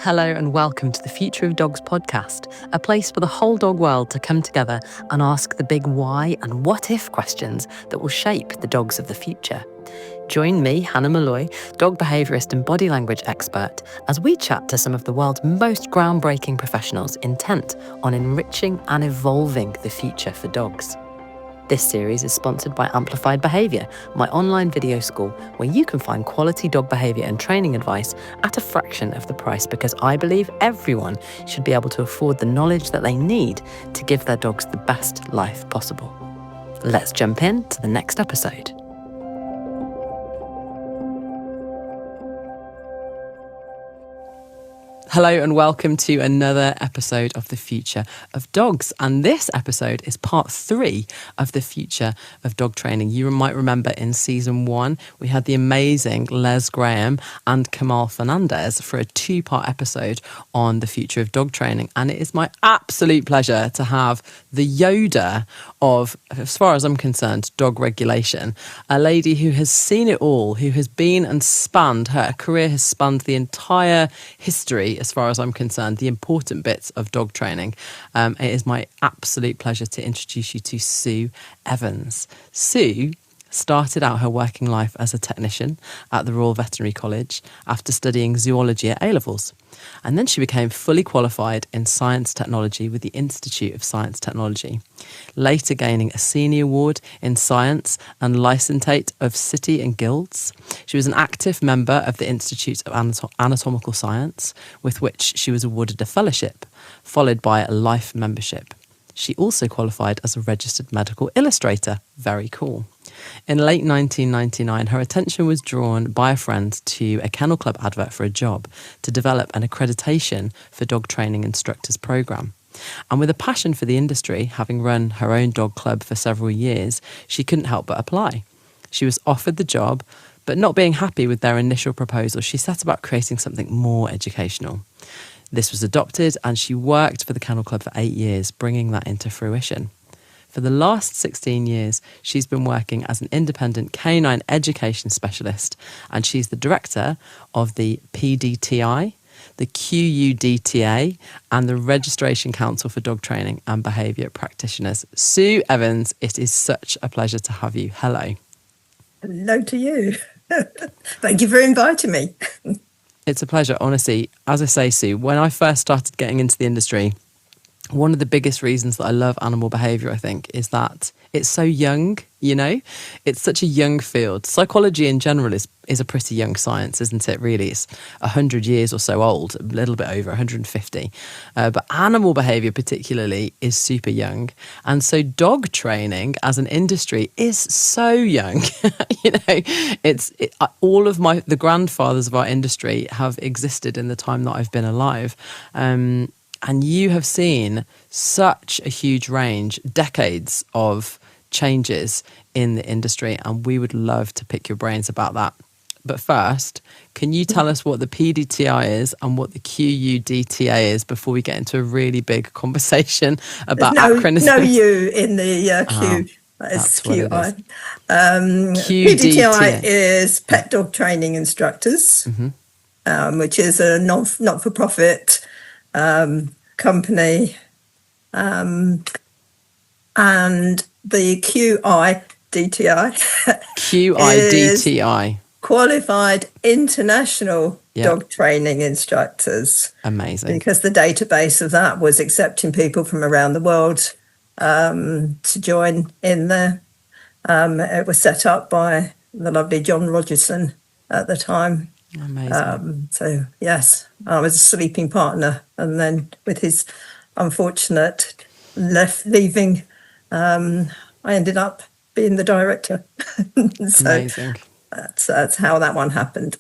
Hello and welcome to the Future of Dogs podcast, a place for the whole dog world to come together and ask the big why and what if questions that will shape the dogs of the future. Join me, Hannah Malloy, dog behaviourist and body language expert, as we chat to some of the world's most groundbreaking professionals intent on enriching and evolving the future for dogs. This series is sponsored by Amplified Behaviour, my online video school where you can find quality dog behaviour and training advice at a fraction of the price, because I believe everyone should be able to afford the knowledge that they need to give their dogs the best life possible. Let's jump in to the next episode. Hello and welcome to another episode of The Future of Dogs. And this episode is part 3 of The Future of Dog Training. You might remember in season 1, we had the amazing Les Graham and Kamal Fernandez for a 2-part episode on the future of dog training. And it is my absolute pleasure to have the Yoda of, as far as I'm concerned, dog regulation, a lady who has seen it all, who has been and spanned, her career has spanned the entire history, as far as I'm concerned, the important bits of dog training. It is my absolute pleasure to introduce you to Sue Evans. Sue started out her working life as a technician at the Royal Veterinary College after studying zoology at A-levels. And then she became fully qualified in science technology with the Institute of Science Technology, later gaining a senior award in science and licentiate of City and Guilds. She was an active member of the Institute of Anatomical Science, with which she was awarded a fellowship, followed by a life membership. She also qualified as a registered medical illustrator. Very cool. In late 1999, her attention was drawn by a friend to a Kennel Club advert for a job to develop an accreditation for dog training instructors programme. And with a passion for the industry, having run her own dog club for several years, she couldn't help but apply. She was offered the job, but not being happy with their initial proposal, she set about creating something more educational. This was adopted and she worked for the Kennel Club for 8 years, bringing that into fruition. For the last 16 years, she's been working as an independent canine education specialist, and she's the director of the PDTI, the QUDTA, and the Registration Council for Dog Training and Behaviour Practitioners. Sue Evans, it is such a pleasure to have you. Hello. Hello to you. Thank you for inviting me. It's a pleasure, honestly. As I say, Sue, when I first started getting into the industry, one of the biggest reasons that I love animal behaviour, I think, is that it's so young, you know? It's such a young field. Psychology in general is a pretty young science, isn't it, really? It's 100 years or so old, a little bit over, 150. But animal behaviour particularly is super young. And so dog training as an industry is so young. You know, all of the grandfathers of our industry have existed in the time that I've been alive. And you have seen such a huge range, decades of changes in the industry, and we would love to pick your brains about that. But first, can you tell us what the PDTI is and what the QUDTA is before we get into a really big conversation about acronyms? No U in the Q. It's QI. PDTI is Pet Dog Training Instructors, which is a not-for-profit company, and the QIDTI is Qualified International Dog Training Instructors. Amazing. Because the database of that was accepting people from around the world to join in there. It was set up by the lovely John Rogerson at the time. Amazing. So yes, I was a sleeping partner, and then with his unfortunate leaving, I ended up being the director. So amazing. That's how that one happened.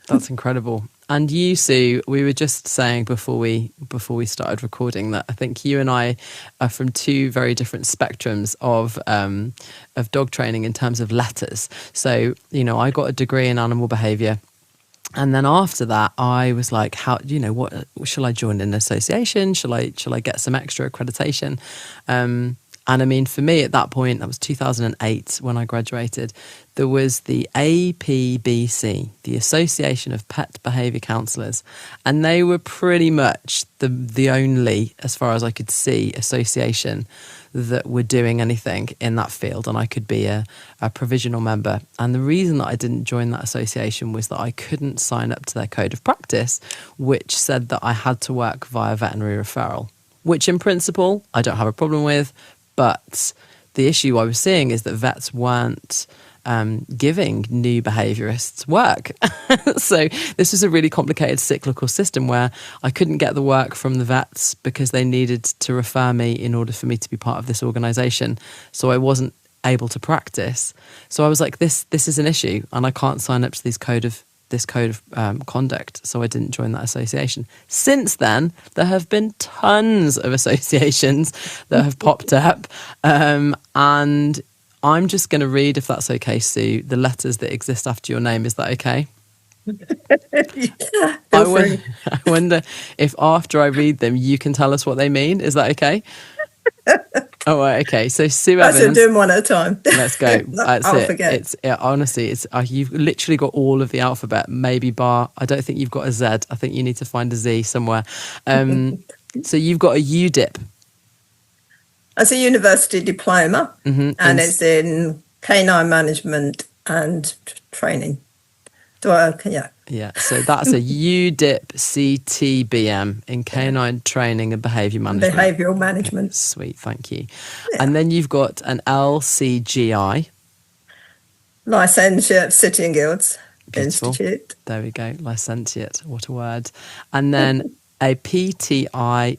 That's incredible. And you, Sue, we were just saying before we started recording that I think you and I are from 2 very different spectrums of dog training in terms of letters. So, you know, I got a degree in animal behaviour. And then after that, I was like, how, you know, what shall I join an association? Shall I get some extra accreditation? And I mean, for me at that point, that was 2008 when I graduated, there was the APBC, the Association of Pet Behaviour Counsellors, and they were pretty much the only, as far as I could see, association that were doing anything in that field, and I could be a provisional member. And the reason that I didn't join that association was that I couldn't sign up to their code of practice, which said that I had to work via veterinary referral, which in principle I don't have a problem with. But the issue I was seeing is that vets weren't giving new behaviourists work. So this was a really complicated cyclical system where I couldn't get the work from the vets because they needed to refer me in order for me to be part of this organisation. So I wasn't able to practice. So I was like, this is an issue and I can't sign up to this code of conduct. So I didn't join that association. Since then, there have been tons of associations that have popped up. And I'm just going to read, if that's okay, Sue, the letters that exist after your name. Is that okay? I wonder if after I read them, you can tell us what they mean. Is that okay? Oh, right, okay. So Sue Evans. Let's do one at a time. Let's go. That's I'll it. forget. Honestly, you've literally got all of the alphabet. Maybe bar. I don't think you've got a Z. I think you need to find a Z somewhere. So you've got a UDIP. It's a university diploma, and it's in canine management and training. Yeah. Yeah, so that's a UDIP CTBM in canine training and behaviour management. Behavioural management. Okay, sweet, thank you. Yeah. And then you've got an LCGI. Licentiate Sitting Guilds Beautiful. Institute. There we go, licentiate, what a word. And then a PTLLS.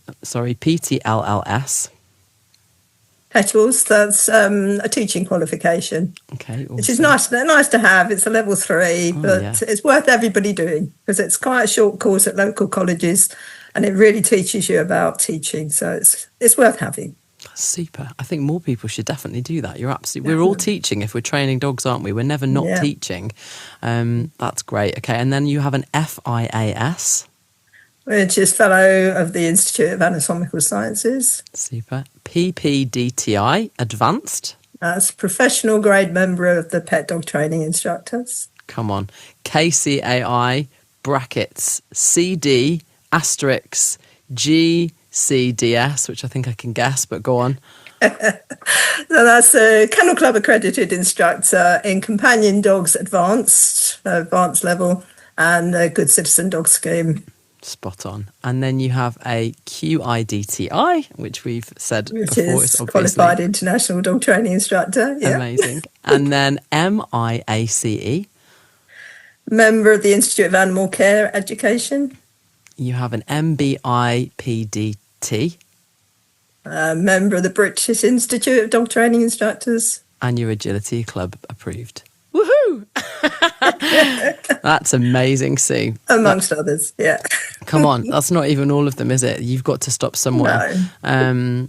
Petals, that's a teaching qualification. Okay, awesome. Which is nice to have. It's a level 3, but it's worth everybody doing because it's quite a short course at local colleges and it really teaches you about teaching. So it's worth having. Super. I think more people should definitely do that. We're all teaching if we're training dogs, aren't we? We're never not teaching. That's great. Okay, and then you have an FIAS. Which is Fellow of the Institute of Anatomical Sciences. Super. PPDTI, Advanced. That's Professional Grade Member of the Pet Dog Training Instructors. Come on. KCAI, brackets, CD, asterisk, GCDS, which I think I can guess, but go on. So that's a Kennel Club accredited instructor in companion dogs advanced level, and a Good Citizen Dog Scheme. Spot on. And then you have a QIDTI, which we've said which before. Is Qualified International Dog Training Instructor. Yeah. Amazing. And then MIACE. Member of the Institute of Animal Care Education. You have an MBIPDT. Member of the British Institute of Dog Training Instructors. And your Agility Club approved. Woohoo! That's amazing, Sue. Amongst others, yeah. Come on, that's not even all of them, is it? You've got to stop somewhere. No.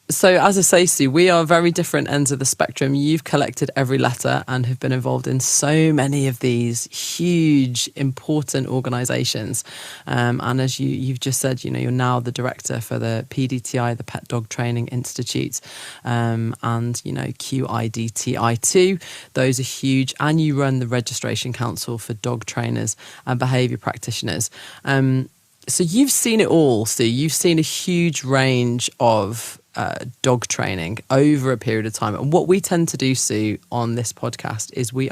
So as I say, Sue, we are very different ends of the spectrum. You've collected every letter and have been involved in so many of these huge, important organisations. And as you've just said, you're now the director for the PDTI, the Pet Dog Training Institute, and, QIDTI too. Those are huge. And you run the Registration Council for Dog Trainers and Behaviour Practitioners. So you've seen it all, Sue. You've seen a huge range of dog training over a period of time. And what we tend to do, Sue, on this podcast is we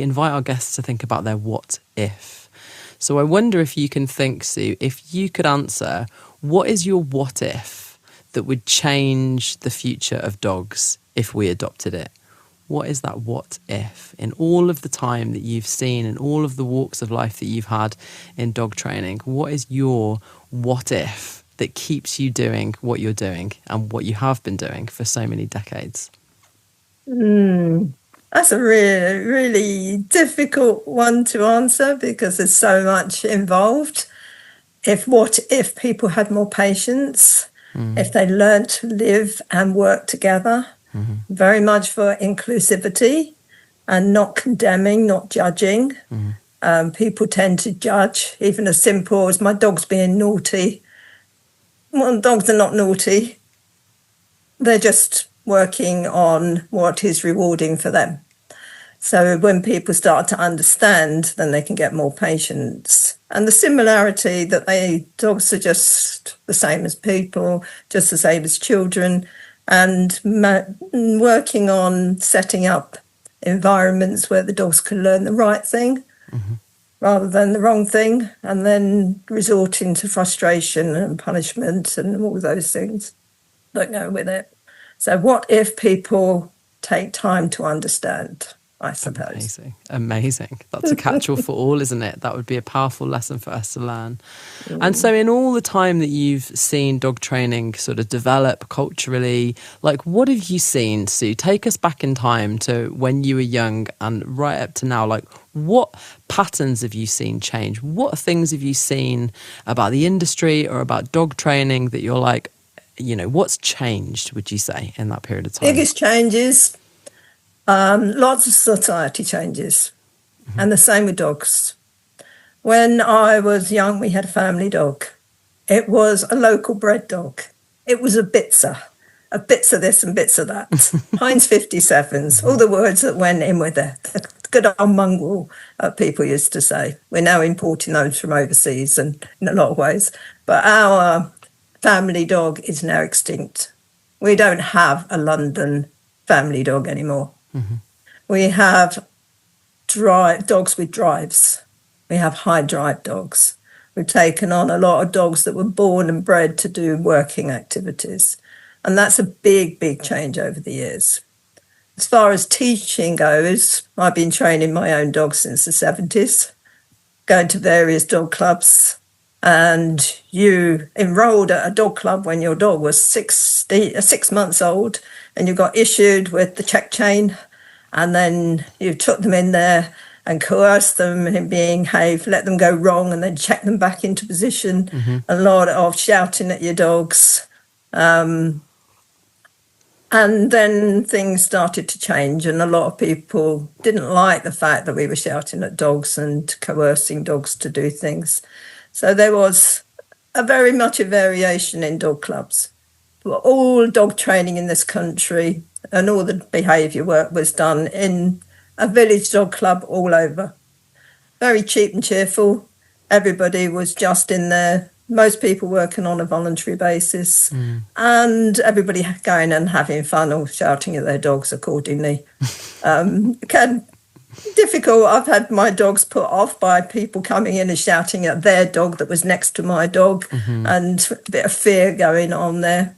invite our guests to think about their what if. So I wonder if you can think, Sue, if you could answer, what is your what if that would change the future of dogs if we adopted it? What is that what if in all of the time that you've seen and all of the walks of life that you've had in dog training? What is your what if that keeps you doing what you're doing and what you have been doing for so many decades? That's a really, really difficult one to answer because there's so much involved. What if people had more patience, if they learned to live and work together, very much for inclusivity and not condemning, not judging. People tend to judge, even as simple as my dog's being naughty. well, dogs are not naughty. They're just working on what is rewarding for them. So when people start to understand, then they can get more patience. And the similarity that dogs are just the same as people, just the same as children, and working on setting up environments where the dogs can learn the right thing rather than the wrong thing, and then resorting to frustration and punishment and all those things that go with it. So what if people take time to understand? I suppose. Amazing. That's a catch-all for all, isn't it? That would be a powerful lesson for us to learn. And so in all the time that you've seen dog training sort of develop culturally, like what have you seen, Sue? Take us back in time to when you were young and right up to now. Like what patterns have you seen change? What things have you seen about the industry or about dog training that you're like, what's changed, would you say, in that period of time? Biggest changes. Lots of society changes, and the same with dogs. When I was young, we had a family dog. It was a local bred dog. It was a bitzer this and bits of that. Heinz 57s, all the words that went in with it. The good old mongrel, people used to say. We're now importing those from overseas and in a lot of ways. But our family dog is now extinct. We don't have a London family dog anymore. We have dogs with drives. We have high drive dogs. We've taken on a lot of dogs that were born and bred to do working activities. And that's a big, big change over the years. As far as teaching goes, I've been training my own dogs since the 70s, going to various dog clubs. And you enrolled at a dog club when your dog was 6 months old, and you got issued with the check chain, and then you took them in there and coerced them in behave, let them go wrong, and then check them back into position. A lot of shouting at your dogs. And then things started to change, and a lot of people didn't like the fact that we were shouting at dogs and coercing dogs to do things. So there was very much a variation in dog clubs. All dog training in this country and all the behaviour work was done in a village dog club all over. Very cheap and cheerful. Everybody was just in there. Most people working on a voluntary basis, and everybody going and having fun or shouting at their dogs accordingly. Difficult. I've had my dogs put off by people coming in and shouting at their dog that was next to my dog, and a bit of fear going on there,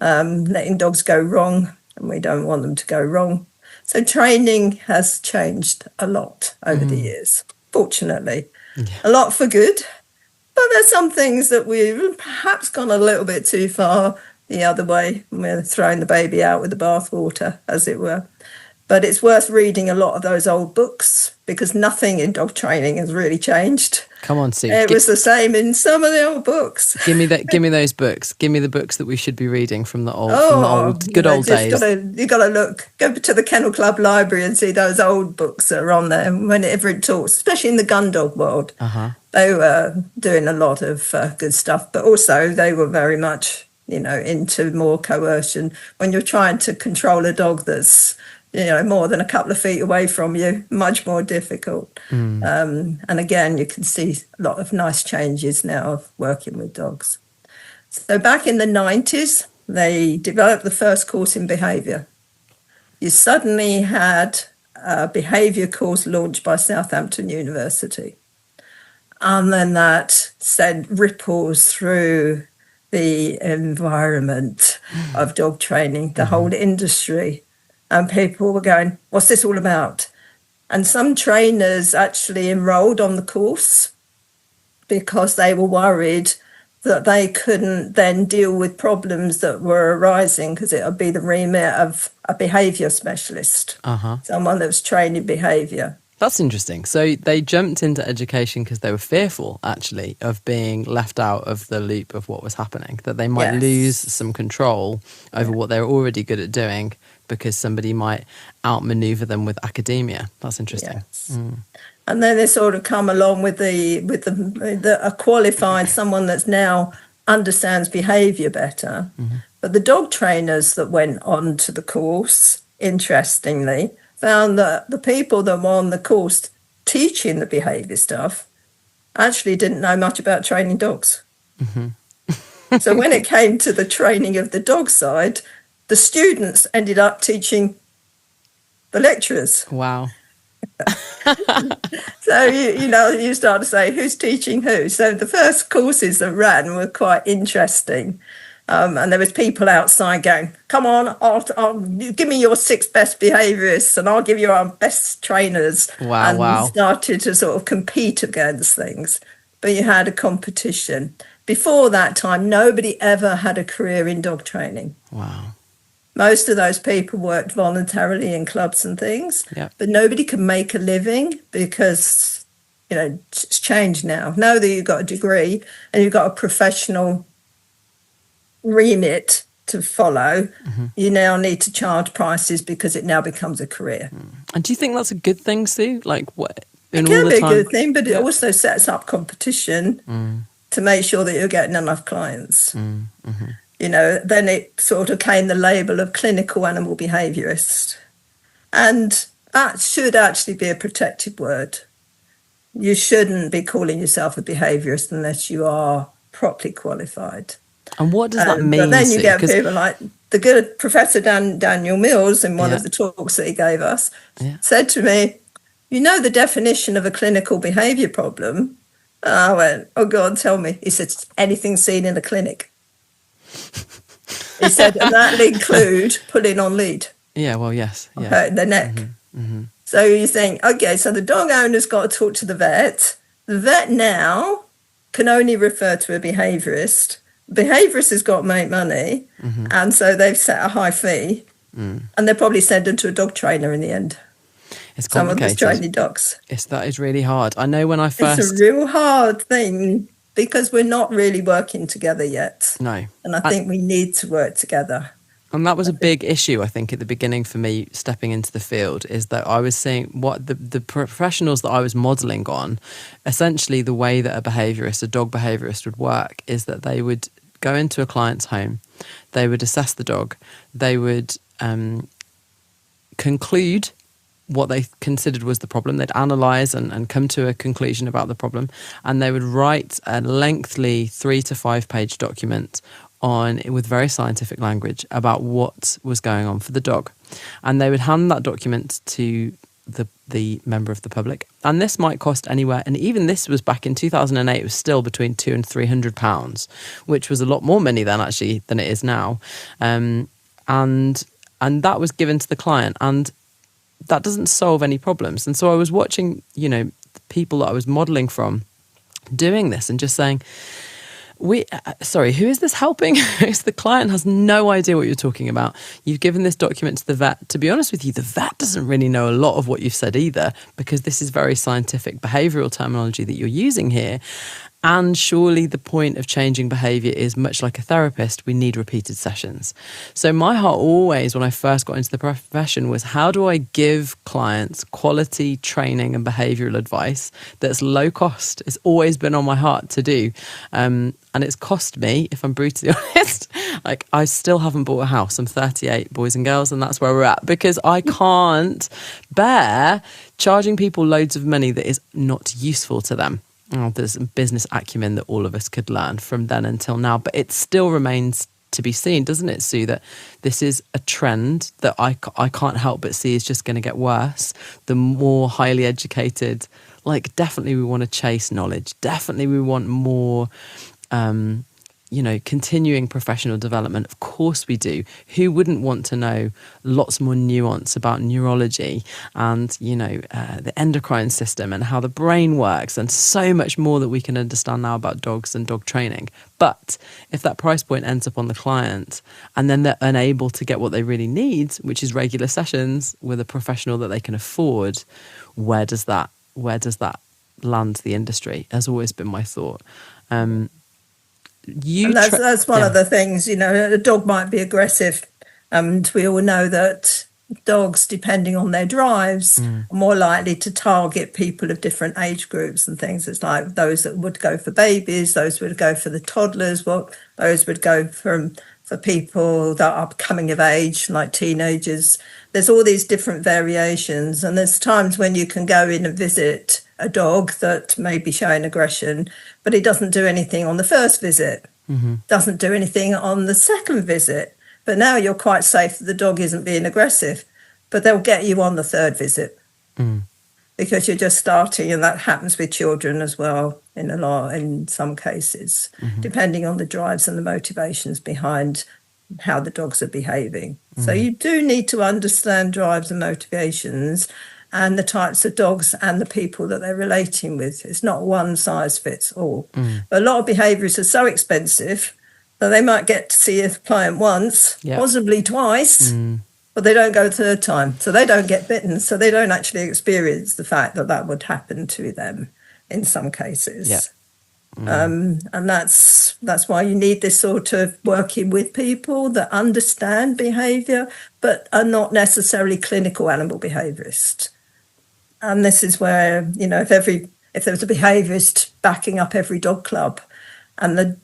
letting dogs go wrong, and we don't want them to go wrong. So training has changed a lot over the years, fortunately. A lot for good, but there's some things that we've perhaps gone a little bit too far the other way. We're throwing the baby out with the bathwater, as it were. But it's worth reading a lot of those old books because nothing in dog training has really changed. Come on, Sue. It was the same in some of the old books. Give me those books. Give me the books that we should be reading from the good old days. You got to look. Go to the Kennel Club library and see those old books that are on there. And whenever it talks, especially in the gun dog world, they were doing a lot of good stuff. But also they were very much, into more coercion. When you're trying to control a dog that's more than a couple of feet away from you, much more difficult. And again, you can see a lot of nice changes now of working with dogs. So back in the 90s, they developed the first course in behaviour. You suddenly had a behaviour course launched by Southampton University. And then that sent ripples through the environment of dog training, the whole industry. And people were going, what's this all about? And some trainers actually enrolled on the course because they were worried that they couldn't then deal with problems that were arising because it would be the remit of a behaviour specialist, someone that was trained in behaviour. That's interesting. So they jumped into education because they were fearful, actually, of being left out of the loop of what was happening, that they might lose some control over what they're already good at doing because somebody might outmaneuver them with academia. That's interesting. Yes. And then they sort of come along with a qualified, someone that's now understands behaviour better. But the dog trainers that went on to the course, interestingly, found that the people that were on the course teaching the behaviour stuff actually didn't know much about training dogs. So when it came to the training of the dog side, the students ended up teaching the lecturers. Wow. So, you start to say, who's teaching who? So the first courses that ran were quite interesting. And there was people outside going, come on, I'll give me your 6 best behaviourists and I'll give you our best trainers. Wow. Started to sort of compete against things. But you had a competition. Before that time, nobody ever had a career in dog training. Wow. Most of those people worked voluntarily in clubs and things, but nobody could make a living because, it's changed now. Now that you've got a degree and you've got a professional remit to follow, you now need to charge prices because it now becomes a career. And do you think that's a good thing, Sue? Like what? It can be a good thing, but it also sets up competition to make sure that you're getting enough clients. Then it sort of came the label of clinical animal behaviourist. And that should actually be a protected word. You shouldn't be calling yourself a behaviourist unless you are properly qualified. And what does that mean? But then you get people like the good Professor Daniel Mills in one of the talks that he gave us said to me, the definition of a clinical behaviour problem? And I went, oh God, tell me. He said, anything seen in a clinic. He said, and that'll include pulling on lead. Yeah, well, yes. Okay, the neck. So you think, okay, so the dog owner's got to talk to the vet. The vet now can only refer to a behaviourist. The behaviourist has got to make money, and so they've set a high fee, and they probably send them to a dog trainer in the end. It's Someone complicated. that's training dogs. That is really hard. I know when I first... It's a real hard thing because we're not really working together yet. No. And I think we need to work together. And that was a big issue, I think, at the beginning for me stepping into the field, is that I was seeing what the professionals that I was modelling on, essentially the way that a dog behaviourist would work is that they would go into a client's home, they would assess the dog, they would conclude what they considered was the problem. They'd analyse and come to a conclusion about the problem, and they would write a lengthy 3 to 5 page document with very scientific language about what was going on for the dog. And they would hand that document to the member of the public. And this might cost anywhere, and even this was back in 2008, it was still between £200 and £300, which was a lot more money then actually than it is now. And that was given to the client, and that doesn't solve any problems. And so I was watching, the people that I was modelling from doing this and just saying, who is this helping? The client has no idea what you're talking about. You've given this document to the vet. To be honest with you, the vet doesn't really know a lot of what you've said either, because this is very scientific behavioural terminology that you're using here. And surely the point of changing behaviour is much like a therapist, we need repeated sessions. So my heart always, when I first got into the profession, was how do I give clients quality training and behavioural advice that's low cost? It's always been on my heart to do. And it's cost me, if I'm brutally honest, like I still haven't bought a house. I'm 38, boys and girls, and that's where we're at, because I can't bear charging people loads of money that is not useful to them. There's a business acumen that all of us could learn from then until now, but it still remains to be seen, doesn't it, Sue, that this is a trend that I can't help but see is just going to get worse. The more highly educated, definitely we want to chase knowledge. Definitely we want more, continuing professional development. Of course we do. Who wouldn't want to know lots more nuance about neurology and, the endocrine system and how the brain works, and so much more that we can understand now about dogs and dog training. But if that price point ends up on the client and then they're unable to get what they really need, which is regular sessions with a professional that they can afford, where does that land the industry? Has always been my thought. That's one of the things, a dog might be aggressive, and we all know that dogs, depending on their drives, are more likely to target people of different age groups and things. It's like those that would go for babies, those would go for the toddlers, those would go for people that are coming of age, like teenagers. There's all these different variations, and there's times when you can go in and visit a dog that may be showing aggression, but he doesn't do anything on the first visit, doesn't do anything on the second visit. But now you're quite safe that the dog isn't being aggressive, but they'll get you on the third visit because you're just starting, and that happens with children as well in some cases, depending on the drives and the motivations behind how the dogs are behaving. So you do need to understand drives and motivations and the types of dogs and the people that they're relating with. It's not one size fits all. But a lot of behaviourists are so expensive that they might get to see a client once, possibly twice, but they don't go a third time. So they don't get bitten. So they don't actually experience the fact that that would happen to them in some cases. And that's why you need this sort of working with people that understand behaviour but are not necessarily clinical animal behaviourists. And this is where, you know, if there was a behaviourist backing up every dog club and the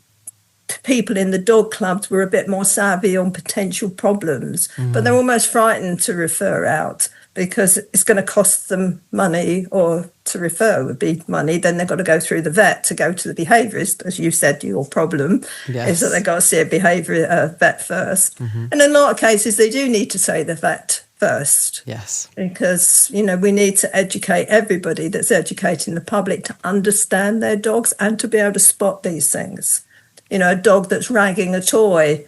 people in the dog clubs were a bit more savvy on potential problems, but they're almost frightened to refer out because it's going to cost them money, or to refer would be money. Then they've got to go through the vet to go to the behaviourist. As you said, your problem is that they've got to see a vet first. And in a lot of cases, they do need to see the vet first. Yes. Because, you know, we need to educate everybody that's educating the public to understand their dogs and to be able to spot these things. You know, a dog that's ragging a toy,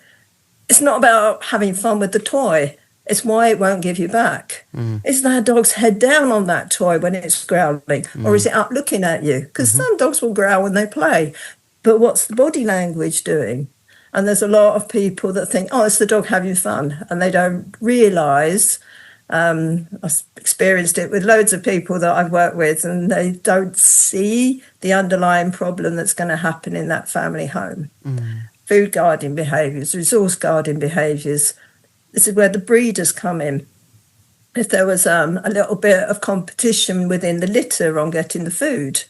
it's not about having fun with the toy. It's why it won't give you back. Is that dog's head down on that toy when it's growling? Or is it up looking at you? Because some dogs will growl when they play. But what's the body language doing? And there's a lot of people that think, oh, it's the dog having fun. And they don't realise, I've experienced it with loads of people that I've worked with, and they don't see the underlying problem that's going to happen in that family home. Food guarding behaviours, resource guarding behaviours. This is where the breeders come in. If there was a little bit of competition within the litter on getting the food,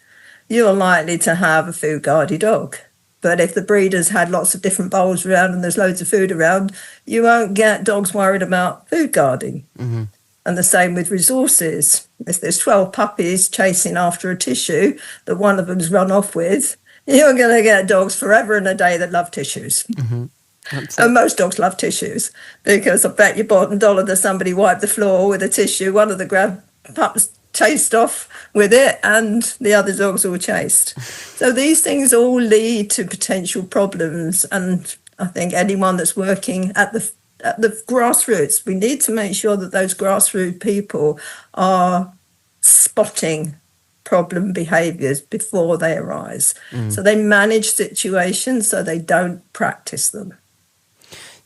you're likely to have a food guardy dog. But if the breeders had lots of different bowls around and there's loads of food around, you won't get dogs worried about food guarding. And the same with resources. If there's 12 puppies chasing after a tissue that one of them's run off with, you're going to get dogs forever and a day that love tissues. And most dogs love tissues, because I bet your bottom dollar that somebody wiped the floor with a tissue, one of the pups chased off with it, and the other dogs all chased. So these things all lead to potential problems, and I think anyone that's working at the grassroots, we need to make sure that those grassroots people are spotting problem behaviours before they arise. So they manage situations so they don't practice them.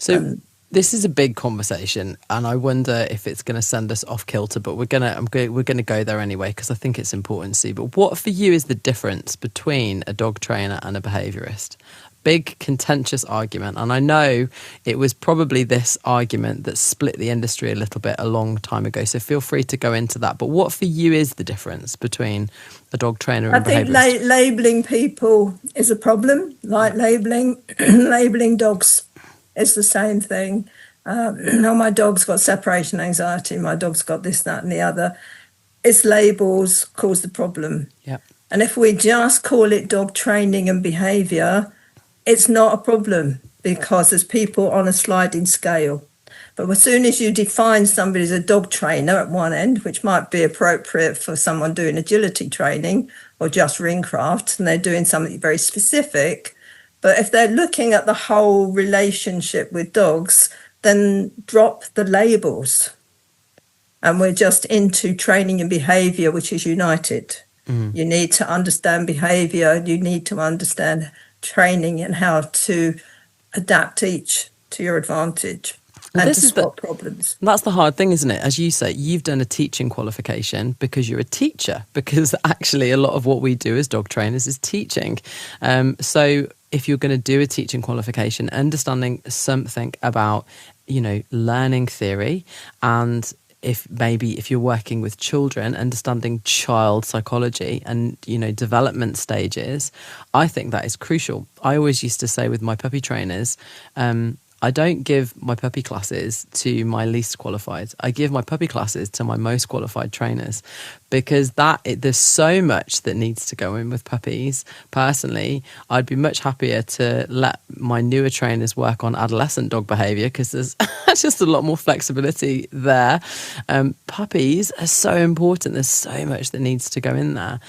So this is a big conversation, and I wonder if it's going to send us off kilter, but we're going to go there anyway, because I think it's important to see. But what for you is the difference between a dog trainer and a behaviourist? Big contentious argument, and I know it was probably this argument that split the industry a little bit a long time ago, so feel free to go into that. But what for you is the difference between a dog trainer and a behaviourist? I think labelling people is a problem, like labelling dogs is the same thing. No, my dog's got separation anxiety, my dog's got this, that and the other. It's labels cause the problem. And if we just call it dog training and behaviour, it's not a problem, because there's people on a sliding scale. But as soon as you define somebody as a dog trainer at one end, which might be appropriate for someone doing agility training or just ring craft, and they're doing something very specific, but if they're looking at the whole relationship with dogs, then drop the labels. And we're just into training and behaviour, which is united. You need to understand behaviour, you need to understand training and how to adapt each to your advantage. And to spot problems. That's the hard thing, isn't it? As you say, you've done a teaching qualification because you're a teacher, because actually a lot of what we do as dog trainers is teaching. So if you're going to do a teaching qualification, understanding something about learning theory, and if you're working with children, understanding child psychology and, development stages, I think that is crucial. I always used to say with my puppy trainers, I don't give my puppy classes to my least qualified. I give my puppy classes to my most qualified trainers, because there's so much that needs to go in with puppies. Personally, I'd be much happier to let my newer trainers work on adolescent dog behaviour, because there's just a lot more flexibility there. Puppies are so important. There's so much that needs to go in there.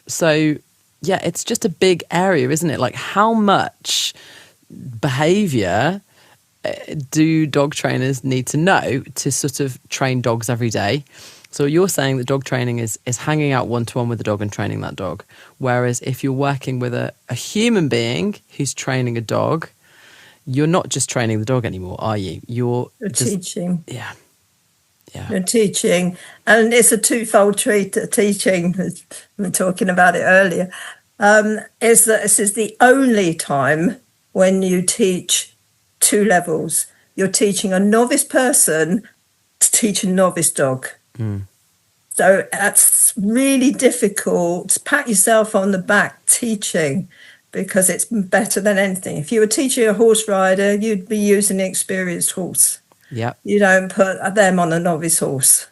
So, yeah, it's just a big area, isn't it? Like, how much behavior do dog trainers need to know to sort of train dogs every day? So you're saying that dog training is hanging out one-to-one with the dog and training that dog. Whereas if you're working with a human being who's training a dog, you're not just training the dog anymore, are you? You're teaching. Yeah. You're teaching. And it's a twofold teaching. We were talking about it earlier. Is that this is the only time when you teach two levels. You're teaching a novice person to teach a novice dog. So that's really difficult. Pat yourself on the back teaching, because it's better than anything. If you were teaching a horse rider, you'd be using an experienced horse. Yeah. You don't put them on a novice horse.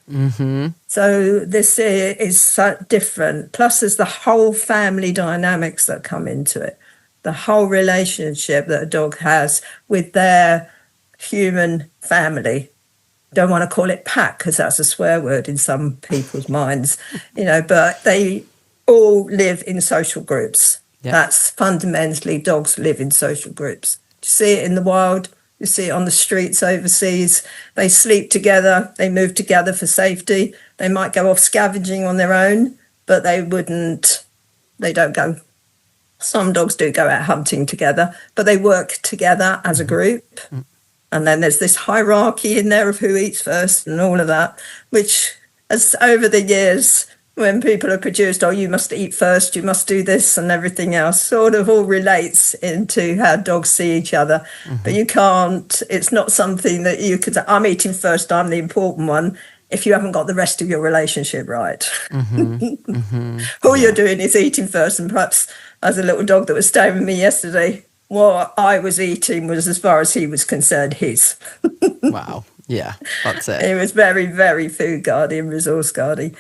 So this is so different. Plus there's the whole family dynamics that come into it. The whole relationship that a dog has with their human family. Don't want to call it pack, because that's a swear word in some people's minds, but they all live in social groups. Yep. That's fundamentally, dogs live in social groups. You see it in the wild, you see it on the streets overseas. They sleep together, they move together for safety. They might go off scavenging on their own, but they don't go. Some dogs do go out hunting together, but they work together as a group. And then there's this hierarchy in there of who eats first and all of that, which as over the years, when people are produced, you must eat first, you must do this and everything else, sort of all relates into how dogs see each other. But you can't, it's not something that you could say, I'm eating first, I'm the important one, if you haven't got the rest of your relationship right. All you're doing is eating first, and perhaps as a little dog that was staying with me yesterday, what I was eating was, as far as he was concerned, his. Wow. Yeah, that's it. He was very, very food guarding, resource guarding.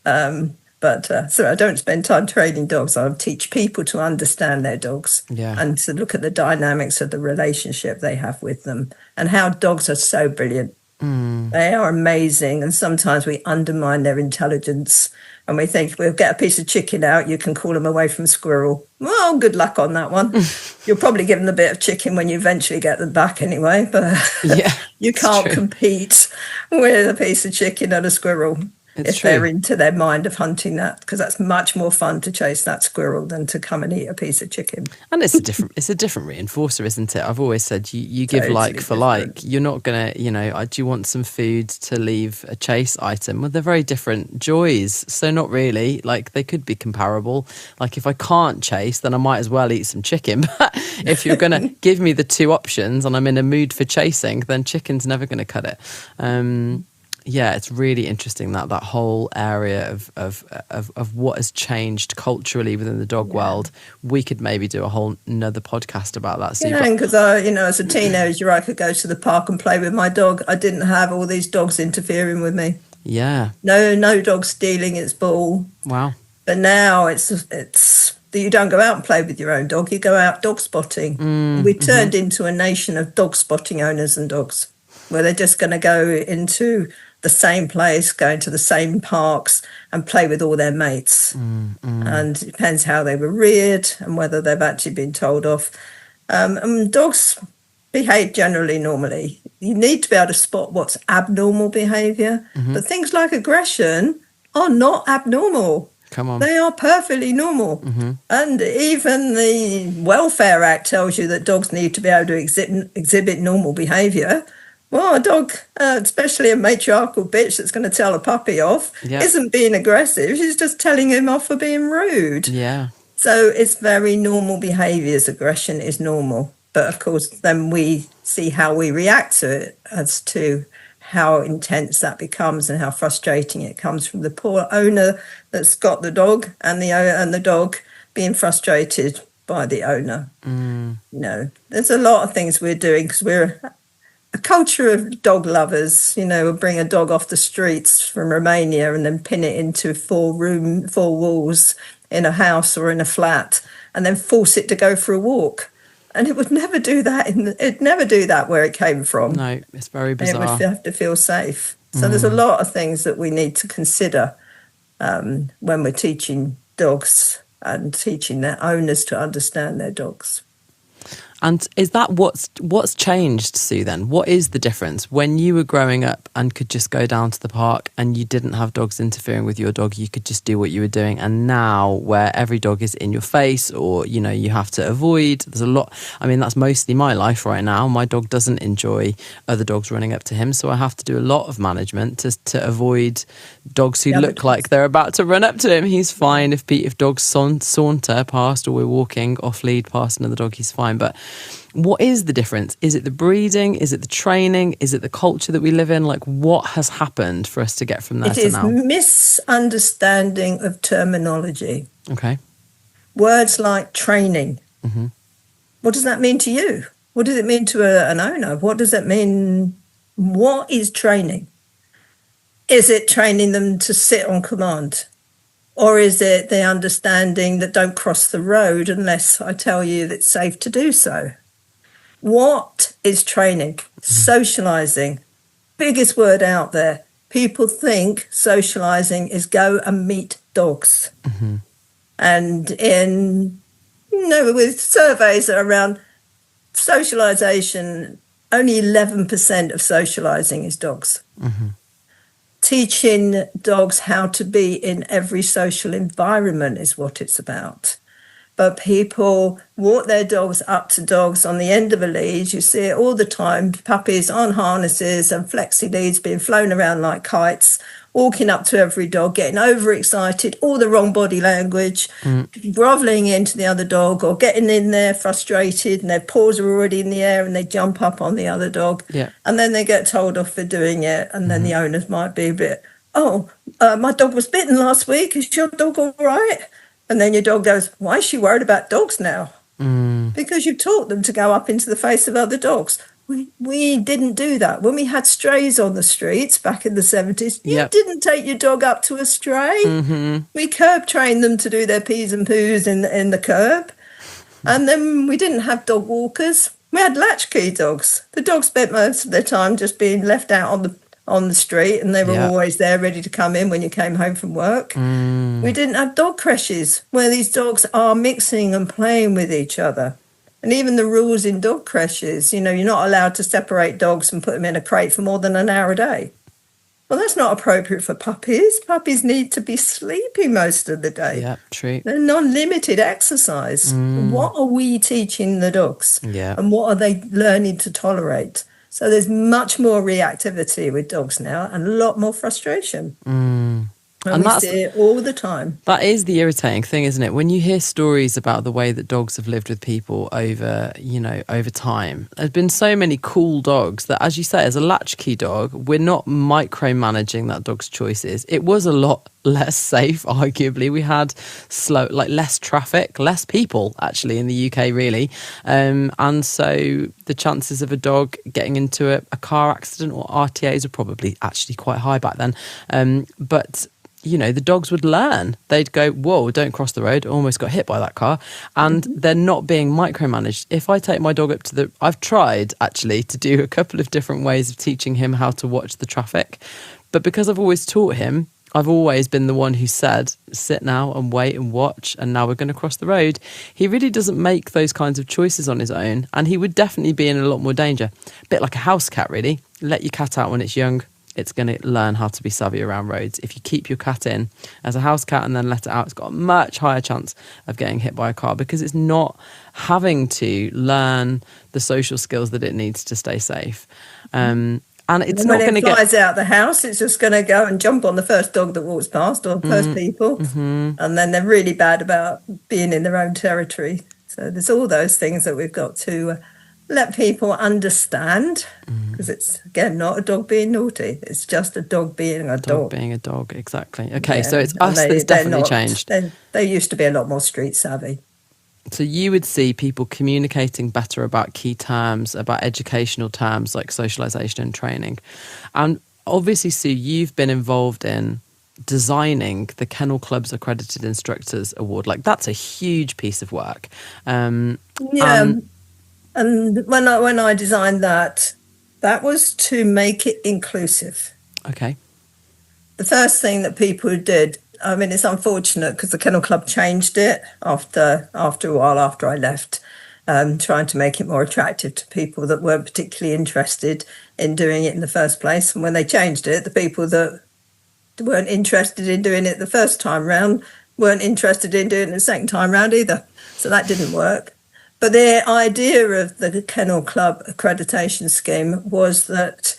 So I don't spend time training dogs. I teach people to understand their dogs and to look at the dynamics of the relationship they have with them, and how dogs are so brilliant. They are amazing, and sometimes we undermine their intelligence, and we think we'll get a piece of chicken out, you can call them away from squirrel. Well, good luck on that one. You'll probably give them a bit of chicken when you eventually get them back anyway, but you can't compete with a piece of chicken and a squirrel. If they're into their mind of hunting that, because that's much more fun to chase that squirrel than to come and eat a piece of chicken. And it's a different reinforcer, isn't it? I've always said you give totally like for different. Like. You're not gonna, do you want some food to leave a chase item? Well, they're very different joys, so not really. Like, they could be comparable. Like, if I can't chase, then I might as well eat some chicken. But if you're gonna give me the two options and I'm in a mood for chasing, then chicken's never gonna cut it. Yeah, it's really interesting that whole area of what has changed culturally within the dog world. We could maybe do a whole another podcast about that. So because as a teenager, I could go to the park and play with my dog. I didn't have all these dogs interfering with me. Yeah. No dog stealing its ball. Wow. But now it's you don't go out and play with your own dog. You go out dog spotting. We turned into a nation of dog spotting owners and dogs, where they're just going to go into the same place, going to the same parks and play with all their mates. And it depends how they were reared and whether they've actually been told off. And dogs behave generally normally. You need to be able to spot what's abnormal behaviour. But things like aggression are not abnormal. Come on. They are perfectly normal. And even the Welfare Act tells you that dogs need to be able to exhibit normal behaviour. Well, a dog, especially a matriarchal bitch that's going to tell a puppy off, isn't being aggressive. She's just telling him off for being rude. Yeah. So it's very normal behaviours. Aggression is normal. But of course, then we see how we react to it as to how intense that becomes and how frustrating it comes from the poor owner that's got the dog, and the dog being frustrated by the owner. There's a lot of things we're doing because we're a culture of dog lovers. We'll bring a dog off the streets from Romania and then pin it into four walls in a house or in a flat, and then force it to go for a walk. And it would never do that. It'd never do that where it came from. No, it's very bizarre. It would have to feel safe. So there's a lot of things that we need to consider when we're teaching dogs and teaching their owners to understand their dogs. And is that what's changed, Sue, then? What is the difference? When you were growing up and could just go down to the park and you didn't have dogs interfering with your dog, you could just do what you were doing. And now where every dog is in your face, or, you have to avoid, there's a lot. I mean, that's mostly my life right now. My dog doesn't enjoy other dogs running up to him. So I have to do a lot of management to avoid dogs who look like they're about to run up to him. He's fine. If dogs saunter past, or we're walking off lead past another dog, he's fine. But what is the difference? Is it the breeding? Is it the training? Is it the culture that we live in? Like, what has happened for us to get from there to now? It is misunderstanding of terminology. Okay. Words like training. Mm-hmm. What does that mean to you? What does it mean to an owner? What does it mean? What is training? Is it training them to sit on command? Or is it the understanding that don't cross the road unless I tell you that it's safe to do so? What is training? Socialising. Biggest word out there. People think socialising is go and meet dogs. Mm-hmm. And with surveys around socialisation, only 11% of socialising is dogs. Mm-hmm. Teaching dogs how to be in every social environment is what it's about. But people walk their dogs up to dogs on the end of a lead. You see it all the time, puppies on harnesses and flexi leads being flown around like kites, walking up to every dog, getting overexcited, all the wrong body language, grovelling into the other dog, or getting in there frustrated and their paws are already in the air and they jump up on the other dog. Yeah. And then they get told off for doing it. And then the owners might be a bit, my dog was bitten last week. Is your dog all right? And then your dog goes, why is she worried about dogs now? Because you taught them to go up into the face of other dogs. We didn't do that. When we had strays on the streets back in the 70s, you didn't take your dog up to a stray. Mm-hmm. We curb trained them to do their pees and poos in the curb. And then we didn't have dog walkers. We had latchkey dogs. The dogs spent most of their time just being left out on the street, and they were always there ready to come in when you came home from work. We didn't have dog creches where these dogs are mixing and playing with each other. And even the rules in dog creches, you're not allowed to separate dogs and put them in a crate for more than an hour a day. Well, that's not appropriate for puppies. Puppies need to be sleeping most of the day. Yeah, true. They're non-limited exercise. What are we teaching the dogs? Yeah. And what are they learning to tolerate? So there's much more reactivity with dogs now and a lot more frustration. And we see it all the time. That is the irritating thing, isn't it? When you hear stories about the way that dogs have lived with people over time, there's been so many cool dogs that, as you say, as a latchkey dog, we're not micromanaging that dog's choices. It was a lot less safe, arguably. We had less traffic, less people, actually, in the UK, really. And so the chances of a dog getting into a car accident or RTAs are probably actually quite high back then. But the dogs would learn. They'd go, whoa, don't cross the road. Almost got hit by that car. And they're not being micromanaged. If I take my dog up to I've tried, actually, to do a couple of different ways of teaching him how to watch the traffic. But because I've always taught him, I've always been the one who said, sit now and wait and watch, and now we're going to cross the road. He really doesn't make those kinds of choices on his own, and he would definitely be in a lot more danger. A bit like a house cat, really. Let your cat out when it's young. It's going to learn how to be savvy around roads. If you keep your cat in as a house cat and then let it out, it's got a much higher chance of getting hit by a car because it's not having to learn the social skills that it needs to stay safe. And it's not going to get... When it flies out the house, it's just going to go and jump on the first dog that walks past or first people. Mm-hmm. And then they're really bad about being in their own territory. So there's all those things that we've got to let people understand, because it's, again, not a dog being naughty. It's just a dog being a dog. Being a dog, exactly. Okay, Yeah, so it's and us that's definitely changed. They used to be a lot more street savvy. So you would see people communicating better about key terms, about educational terms like socialisation and training. And obviously, Sue, you've been involved in designing the Kennel Club's Accredited Instructors Award. Like, that's a huge piece of work. Yeah, and when I designed that was to make it inclusive. Okay. The first thing that people did, I mean, it's unfortunate because the Kennel Club changed it after a while after I left, trying to make it more attractive to people that weren't particularly interested in doing it in the first place. And when they changed it, the people that weren't interested in doing it the first time round weren't interested in doing it the second time round either. So that didn't work. But the idea of the Kennel Club accreditation scheme was that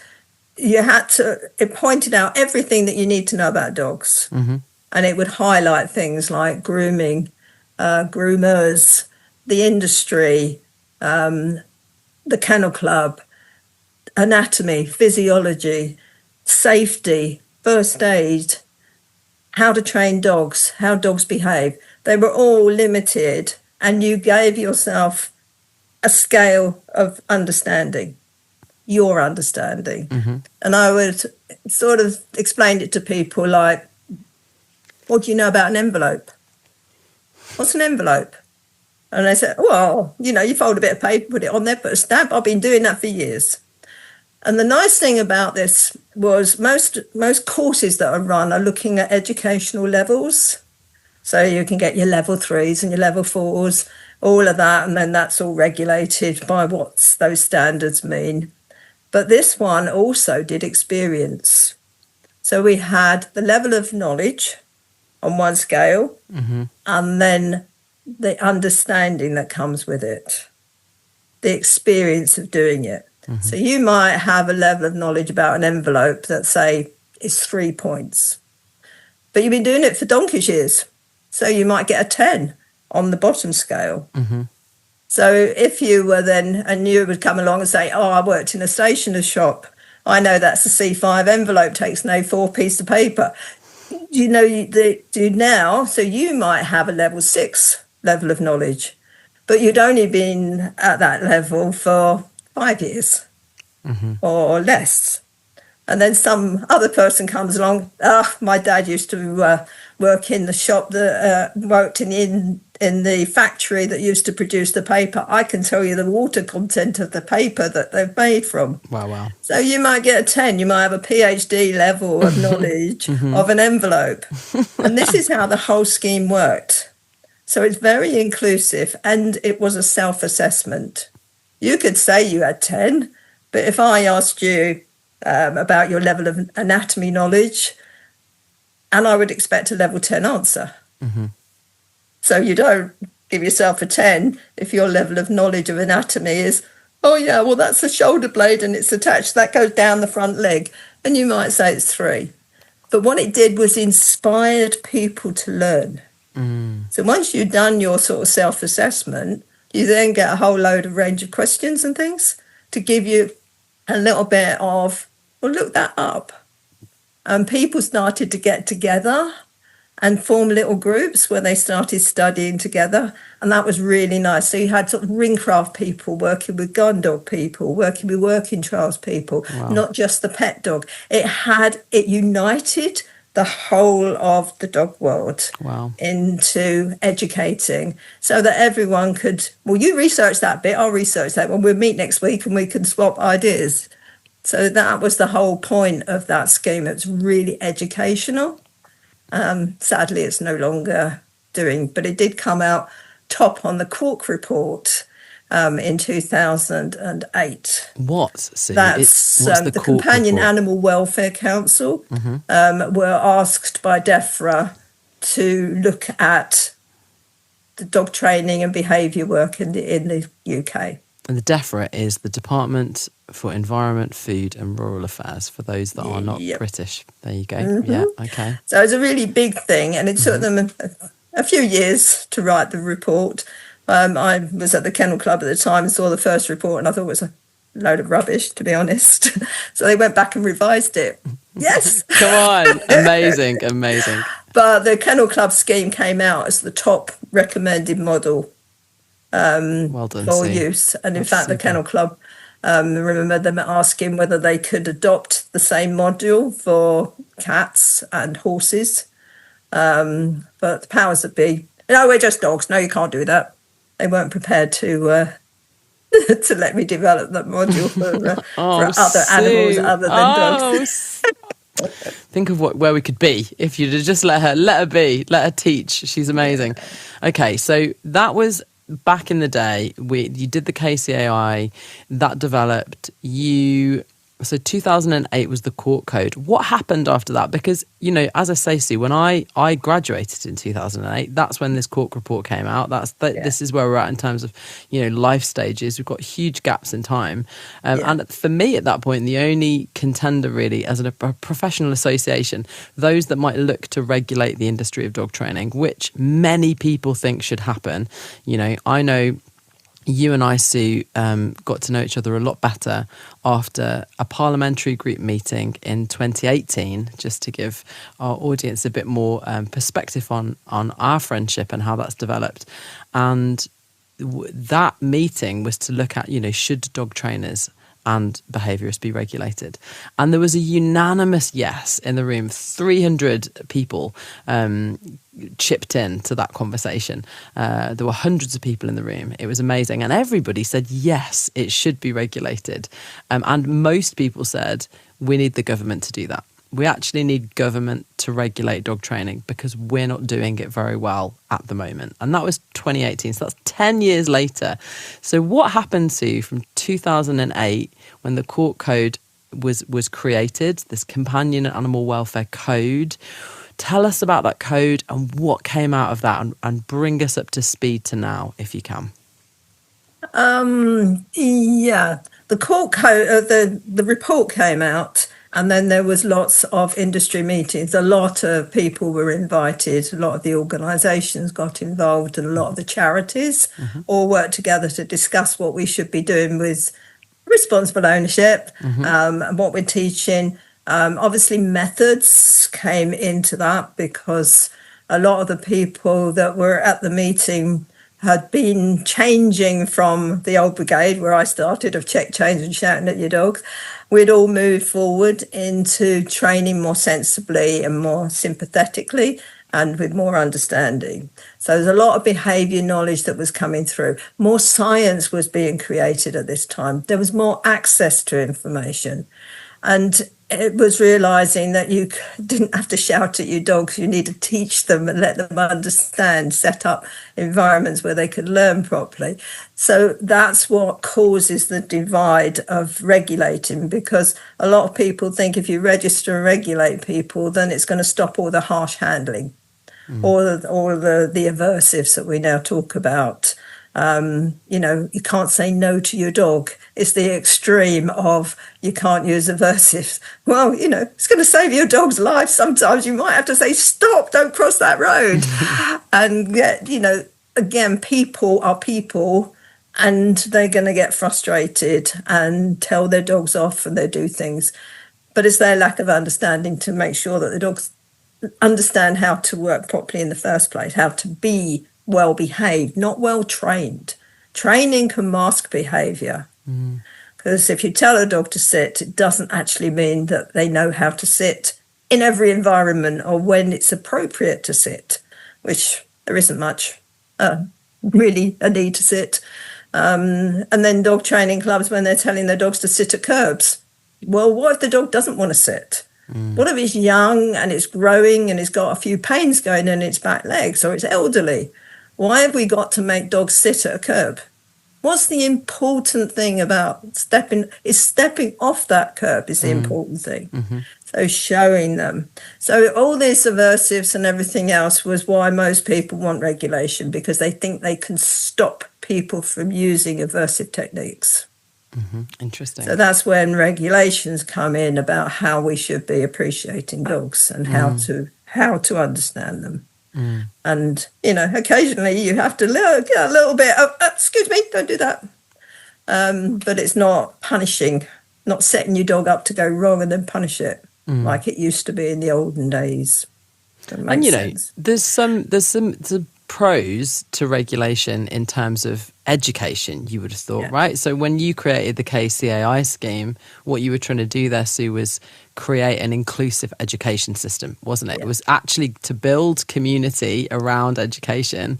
it pointed out everything that you need to know about dogs. Mm-hmm. And it would highlight things like grooming, groomers, the industry, the Kennel Club, anatomy, physiology, safety, first aid, how to train dogs, how dogs behave. They were all limited, and you gave yourself a scale of understanding, your understanding. Mm-hmm. And I would sort of explain it to people like, what do you know about an envelope? What's an envelope? And they said, well, you fold a bit of paper, put it on there, put a stamp. I've been doing that for years. And the nice thing about this was most courses that are run are looking at educational levels. So you can get your level 3s and your level 4s, all of that, and then that's all regulated by what those standards mean. But this one also did experience. So we had the level of knowledge on one scale, mm-hmm. and then the understanding that comes with it, the experience of doing it. Mm-hmm. So you might have a level of knowledge about an envelope that, say, is 3 points, but you've been doing it for donkey's years. So you might get a 10 on the bottom scale. Mm-hmm. So if you were then, and you would come along and say, I worked in a stationer's shop, I know that's a C5 envelope, takes no 4 piece of paper. You do now, so you might have a level 6 level of knowledge, but you'd only been at that level for 5 years, mm-hmm. or less. And then some other person comes along. My dad used to work in the shop that worked in the factory that used to produce the paper. I can tell you the water content of the paper that they've made from. Wow. So you might get a 10. You might have a PhD level of knowledge mm-hmm. of an envelope. And this is how the whole scheme worked. So it's very inclusive, and it was a self-assessment. You could say you had 10, but if I asked you about your level of anatomy knowledge, and I would expect a level 10 answer. Mm-hmm. So you don't give yourself a 10 if your level of knowledge of anatomy is, oh yeah, well that's the shoulder blade and it's attached, that goes down the front leg, and you might say it's 3. But what it did was inspired people to learn. Mm. So once you've done your sort of self-assessment, you then get a whole load of range of questions and things to give you a little bit of, well, look that up. And people started to get together and form little groups where they started studying together. And that was really nice. So you had sort of ringcraft people working with gun dog people, working with working trials people, wow. Not just the pet dog. It united the whole of the dog world wow. into educating so that everyone could, well, you research that bit, I'll research that one. We'll meet next week and we can swap ideas. So that was the whole point of that scheme. It's really educational. Sadly, it's no longer doing, but it did come out top on the Cork report in 2008. What? See, that's the Companion report? Animal Welfare Council mm-hmm. Were asked by DEFRA to look at the dog training and behaviour work in the UK. And the DEFRA is the Department for Environment, Food and Rural Affairs, for those that are not British. There you go. Mm-hmm. Yeah, okay. So it's a really big thing, and it took them a few years to write the report. I was at the Kennel Club at the time and saw the first report, and I thought it was a load of rubbish, to be honest. So they went back and revised it. Yes. Come on. Amazing. But the Kennel Club scheme came out as the top recommended model Well done, for Sue. use. And in That's fact, the super. Kennel Club, remember them asking whether they could adopt the same module for cats and horses. But the powers that be, no, we're just dogs. No, you can't do that. They weren't prepared to to let me develop that module for other animals other than dogs. Think of where we could be if you'd have just let her be, let her teach. She's amazing. Okay, so that was back in the day. You did the KCAI, that developed. So 2008 was the court code. What happened after that? Because, you know, as I say, Sue, when I graduated in 2008, that's when this court report came out. This is where we're at in terms of, you know, life stages. We've got huge gaps in time. And for me at that point, the only contender really as a professional association, those that might look to regulate the industry of dog training, which many people think should happen. You know, I know you and I, Sue, got to know each other a lot better after a parliamentary group meeting in 2018, just to give our audience a bit more perspective on our friendship and how that's developed. And that meeting was to look at, you know, should dog trainers and behaviourists be regulated? And there was a unanimous yes in the room. 300 people chipped in to that conversation. There were hundreds of people in the room. It was amazing. And everybody said, yes, it should be regulated. And most people said, we need the government to do that. We actually need government to regulate dog training because we're not doing it very well at the moment. And that was 2018. So that's 10 years later. So what happened to from 2008 when the court code was created, this companion animal welfare code? Tell us about that code and what came out of that, and bring us up to speed to now, if you can. The court code, the report came out, and then there was lots of industry meetings. A lot of people were invited. A lot of the organisations got involved, and a lot of the charities all worked together to discuss what we should be doing with responsible ownership and what we're teaching. Obviously, methods came into that because a lot of the people that were at the meeting had been changing from the old brigade where I started of check, change and shouting at your dogs. We'd all moved forward into training more sensibly and more sympathetically and with more understanding. So there's a lot of behaviour knowledge that was coming through. More science was being created at this time. There was more access to information. And it was realising that you didn't have to shout at your dogs. You need to teach them and let them understand, set up environments where they could learn properly. So that's what causes the divide of regulating, because a lot of people think if you register and regulate people, then it's going to stop all the harsh handling, all the aversives that we now talk about. You can't say no to your dog. It's the extreme of you can't use aversives. Well, it's going to save your dog's life. Sometimes you might have to say, stop, don't cross that road. And yet, again, people are people, and they're going to get frustrated and tell their dogs off and they do things. But it's their lack of understanding to make sure that the dogs understand how to work properly in the first place, how to be well behaved, not well trained. Training can mask behaviour. Because if you tell a dog to sit, it doesn't actually mean that they know how to sit in every environment or when it's appropriate to sit, which there isn't much really a need to sit. And then dog training clubs, when they're telling their dogs to sit at curbs. Well, what if the dog doesn't want to sit? What if it's young and it's growing and it's got a few pains going in its back legs, or it's elderly? Why have we got to make dogs sit at a curb? What's the important thing about stepping off that curb is the important thing. So showing them. So all these aversives and everything else was why most people want regulation, because they think they can stop people from using aversive techniques. Interesting. So that's when regulations come in about how we should be appreciating dogs and how to understand them. And, occasionally you have to look a little bit, excuse me, don't do that. But it's not punishing, not setting your dog up to go wrong and then punish it like it used to be in the olden days. That makes sense. There's some pros to regulation in terms of education, you would have thought, right? So when you created the KCAI scheme, what you were trying to do there, Sue, was create an inclusive education system, wasn't it? Yeah. It was actually to build community around education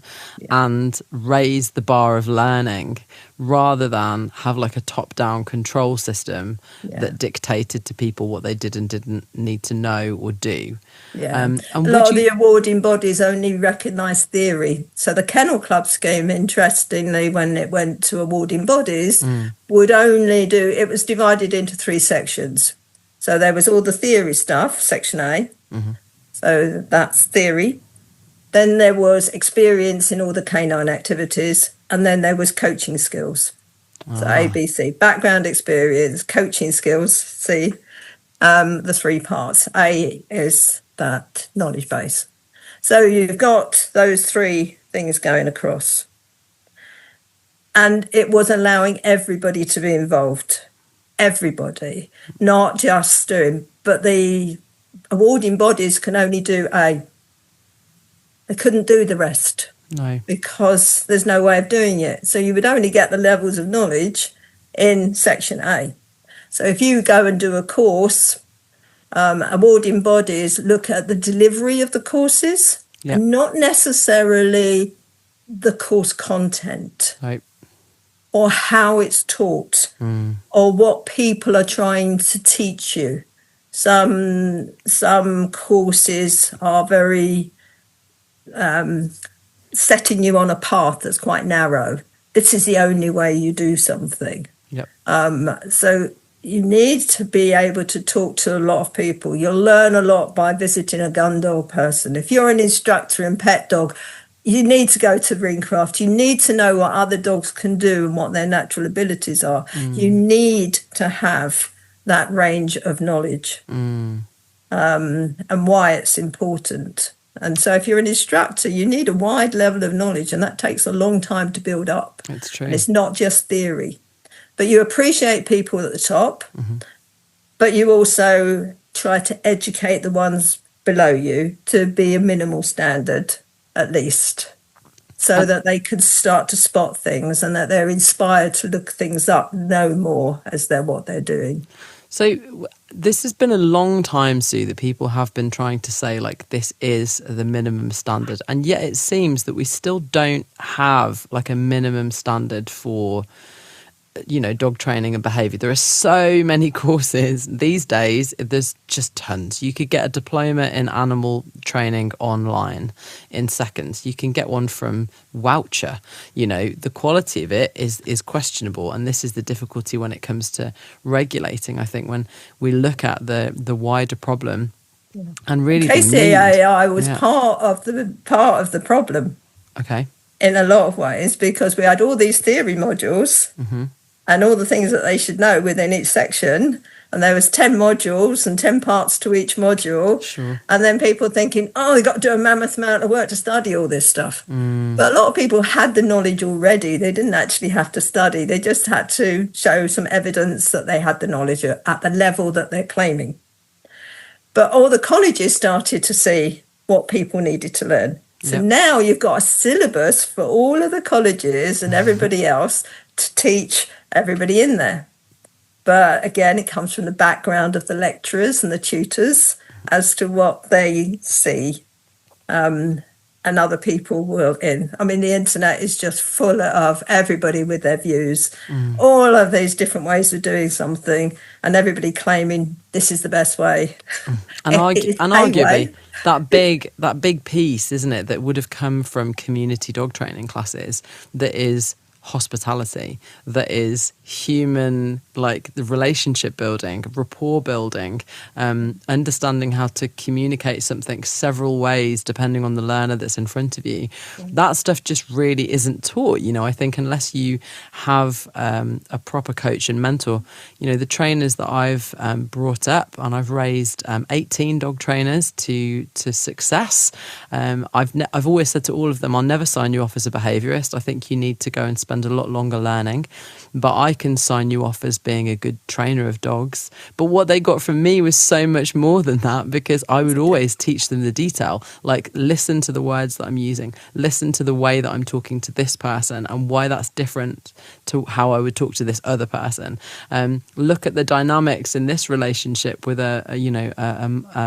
and raise the bar of learning rather than have like a top-down control system that dictated to people what they did and didn't need to know or do. Yeah. And a lot of the awarding bodies only recognise theory. So the Kennel Club scheme, interestingly, when it went to awarding bodies, would only do, it was divided into 3 sections. So there was all the theory stuff, section A. So that's theory. Then there was experience in all the canine activities. And then there was coaching skills. So A, B, C, background experience, coaching skills, C, the 3 parts. A is that knowledge base. So you've got those 3 things going across. And it was allowing everybody to be involved. Everybody, not just doing, but the awarding bodies can only do A. They couldn't do the rest. No. Because there's no way of doing it. So you would only get the levels of knowledge in section A. So if you go and do a course, awarding bodies look at the delivery of the courses and not necessarily the course content. Right. Or how it's taught, or what people are trying to teach you. Some courses are very setting you on a path that's quite narrow. This is the only way you do something. Yep. So you need to be able to talk to a lot of people. You'll learn a lot by visiting a gun dog person. If you're an instructor in pet dog, you need to go to Ringcraft. You need to know what other dogs can do and what their natural abilities are. You need to have that range of knowledge and why it's important. And so if you're an instructor, you need a wide level of knowledge, and that takes a long time to build up. It's true. And it's not just theory. But you appreciate people at the top, but you also try to educate the ones below you to be a minimal standard, at least, so that they can start to spot things and that they're inspired to look things up, know more as they're what they're doing. So this has been a long time, Sue, that people have been trying to say, like, this is the minimum standard. And yet it seems that we still don't have, like, a minimum standard for, dog training and behaviour. There are so many courses these days. There's just tons. You could get a diploma in animal training online in seconds. You can get one from Woucher. The quality of it is questionable, and this is the difficulty when it comes to regulating. I think when we look at the wider problem and really KCAI was part of the problem. Okay. In a lot of ways, because we had all these theory modules. And all the things that they should know within each section. And there was 10 modules and 10 parts to each module. Sure. And then people thinking, they've got to do a mammoth amount of work to study all this stuff. But a lot of people had the knowledge already. They didn't actually have to study. They just had to show some evidence that they had the knowledge at the level that they're claiming. But all the colleges started to see what people needed to learn. So now you've got a syllabus for all of the colleges and everybody else to teach everybody in there. But again, it comes from the background of the lecturers and the tutors as to what they see and other people will in. I mean, the internet is just full of everybody with their views, all of these different ways of doing something, and everybody claiming this is the best way. And arguably, that big piece, isn't it, that would have come from community dog training classes that is hospitality, that is human, like the relationship building, rapport building, understanding how to communicate something several ways depending on the learner that's in front of you. That stuff just really isn't taught. I think unless you have a proper coach and mentor, the trainers that I've brought up, and I've raised 18 dog trainers to success. I've always said to all of them, I'll never sign you off as a behaviourist. I think you need to go and spend a lot longer learning, but I can sign you off as being a good trainer of dogs. But what they got from me was so much more than that, because I would always teach them the detail, like listen to the words that I'm using, listen to the way that I'm talking to this person and why that's different to how I would talk to this other person. Look at the dynamics in this relationship with a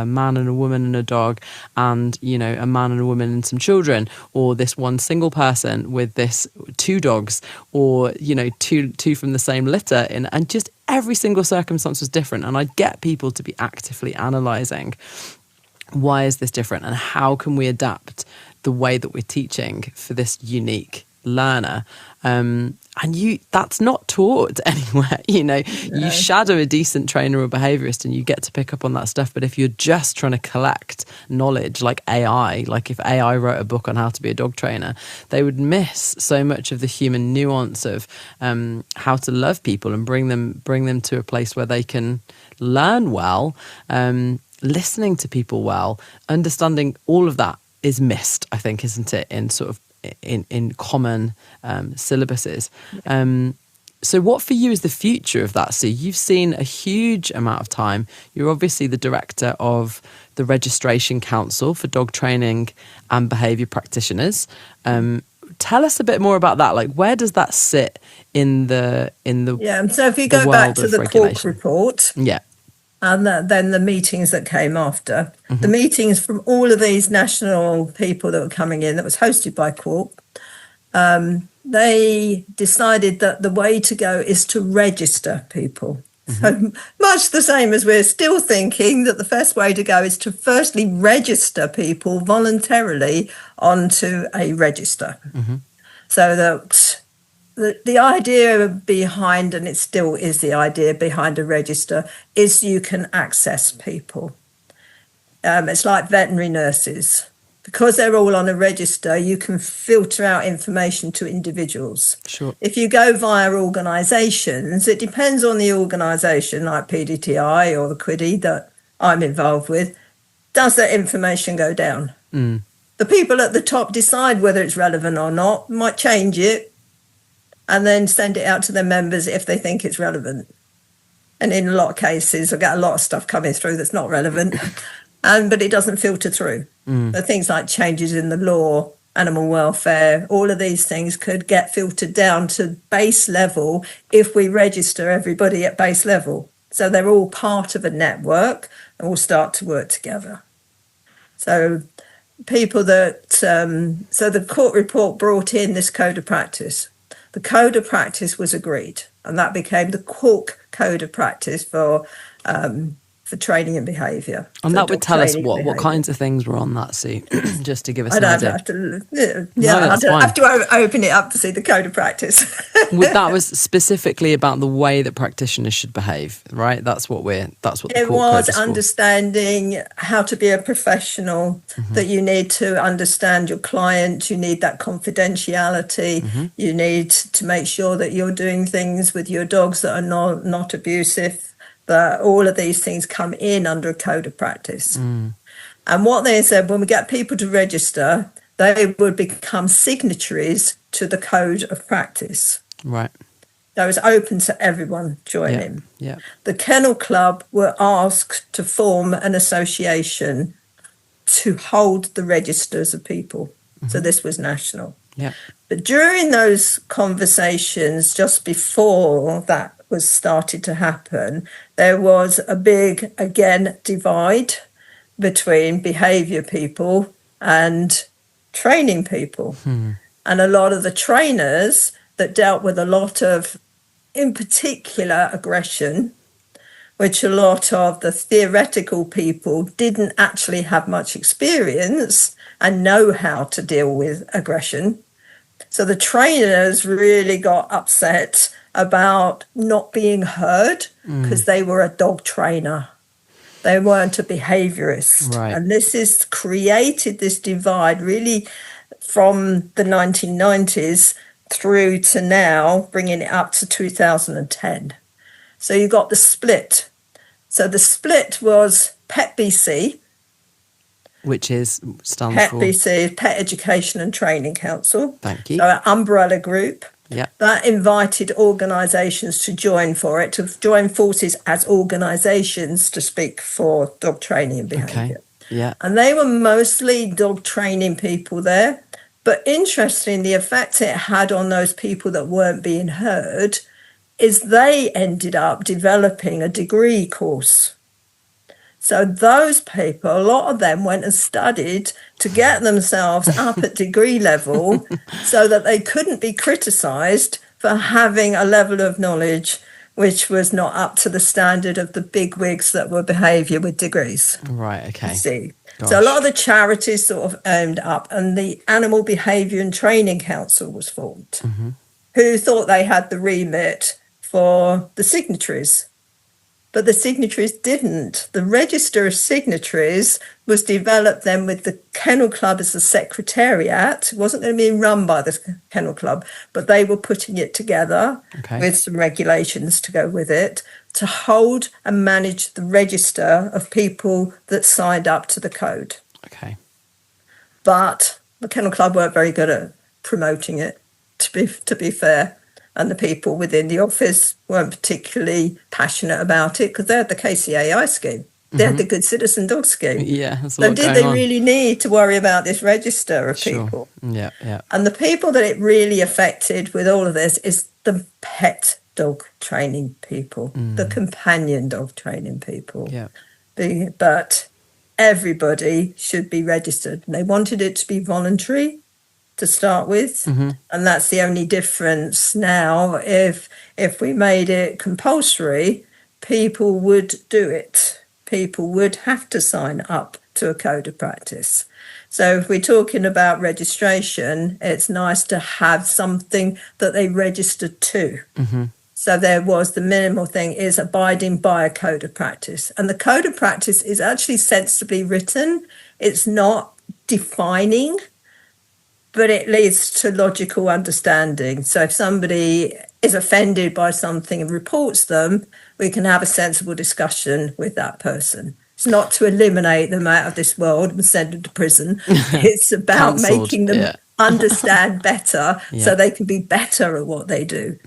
man and a woman and a dog, and a man and a woman and some children, or this one single person with this two dogs, or two from the same litter, and just every single circumstance was different. And I'd get people to be actively analysing, why is this different, and how can we adapt the way that we're teaching for this unique learner. And that's not taught anywhere. You shadow a decent trainer or behaviourist and you get to pick up on that stuff. But if you're just trying to collect knowledge like AI, like if AI wrote a book on how to be a dog trainer, they would miss so much of the human nuance of how to love people and bring them to a place where they can learn well, listening to people well, understanding. All of that is missed, I think, isn't it, in sort of in common syllabuses. So what for you is the future of that? So you've seen a huge amount of time. You're obviously the director of the Registration Council for Dog Training and Behaviour Practitioners. Tell us a bit more about that. Like, where does that sit in the So if you go back to the Cork report, and then the meetings that came after, the meetings from all of these national people that were coming in, that was hosted by Cork, they decided that the way to go is to register people. So much the same as we're still thinking that the first way to go is to firstly register people voluntarily onto a register. So that the idea behind, and it still is the idea behind a register, is you can access people. It's like veterinary nurses. Because they're all on a register, you can filter out information to individuals. Sure. If you go via organisations, it depends on the organisation, like PDTI or the QIDI that I'm involved with. Does that information go down? The people at the top decide whether it's relevant or not, might change it, and then send it out to their members if they think it's relevant. And in a lot of cases, I get a lot of stuff coming through that's not relevant, but it doesn't filter through. Things like changes in the law, animal welfare, all of these things could get filtered down to base level if we register everybody at base level. So they're all part of a network and will start to work together. So people that, so the court report brought in this code of practice. The code of practice was agreed, and that became the Cork Code of Practice for training and behaviour. And that would tell us what kinds of things were on that suit, just to give us an idea. I'd have to open it up to see the Code of Practice. That was specifically about the way that practitioners should behave, right? That's what the it court was code is understanding how to be a professional, that you need to understand your client, you need that confidentiality, you need to make sure that you're doing things with your dogs that are not abusive. That all of these things come in under a code of practice. And what they said, when we get people to register, they would become signatories to the code of practice. Right. That was open to everyone joining. Yeah. The Kennel Club were asked to form an association to hold the registers of people. So this was national. Yeah. But during those conversations, just before that was started to happen, there was a big, again, divide between behaviour people and training people. And a lot of the trainers that dealt with a lot of, in particular, aggression, which a lot of the theoretical people didn't actually have much experience and know how to deal with aggression. So the trainers really got upset about not being heard because they were a dog trainer. They weren't a behaviourist. Right. And this has created this divide really from the 1990s through to now, bringing it up to 2010. So you got the split. So the split was PET BC. Which stands PET for? BC, Pet Education and Training Council. Thank you. So an umbrella group. Yeah. That invited organisations to join forces as organisations to speak for dog training and behaviour. Okay. Yeah. And they were mostly dog training people there. But interesting, the effect it had on those people that weren't being heard is they ended up developing a degree course. So those people, a lot of them went and studied to get themselves up at degree level so that they couldn't be criticised for having a level of knowledge which was not up to the standard of the big wigs that were behaviour with degrees. Right, okay. You see. Gosh. So a lot of the charities sort of owned up, and the Animal Behaviour and Training Council was formed, who thought they had the remit for the signatories. But the signatories didn't. The register of signatories was developed then with the Kennel Club as the secretariat. It wasn't going to be run by the Kennel Club, but they were putting it together with some regulations to go with it to hold and manage the register of people that signed up to the code. Okay. But the Kennel Club weren't very good at promoting it, to be fair. And the people within the office weren't particularly passionate about it because they had the KCAI scheme. They had the Good Citizen Dog scheme. Yeah, that's a so lot did going they on. really need to worry about this register of people? Yeah, yeah. And the people that it really affected with all of this is the pet dog training people, the companion dog training people. Yeah. But everybody should be registered. And they wanted it to be voluntary to start with, and that's the only difference now. If we made it compulsory, people would do it. People would have to sign up to a code of practice. So if we're talking about registration, it's nice to have something that they registered to. So there was the minimal thing is abiding by a code of practice, and the code of practice is actually sensibly written. It's not defining, but it leads to logical understanding. So if somebody is offended by something and reports them, we can have a sensible discussion with that person. It's not to eliminate them out of this world and send them to prison. It's about making them understand better so they can be better at what they do,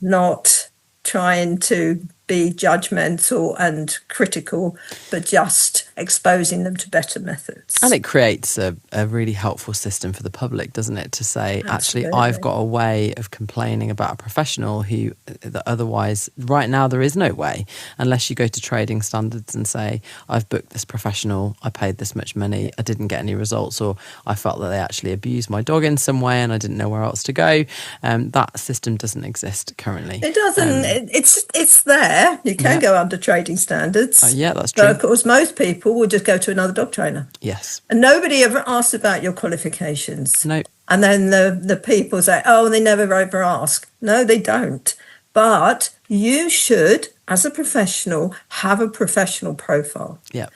not trying to be judgmental and critical, but just exposing them to better methods. And it creates a really helpful system for the public, doesn't it? To say, actually, I've got a way of complaining about a professional who that otherwise, right now, there is no way, unless you go to trading standards and say, I've booked this professional, I paid this much money, I didn't get any results, or I felt that they actually abused my dog in some way and I didn't know where else to go. That system doesn't exist currently. It doesn't. It's there. You can go under trading standards. Yeah, that's true. But of course, most people will just go to another dog trainer. Yes. And nobody ever asks about your qualifications. No. And then the people say, oh, they never ever ask. No, they don't. But you should, as a professional, have a professional profile. Yeah.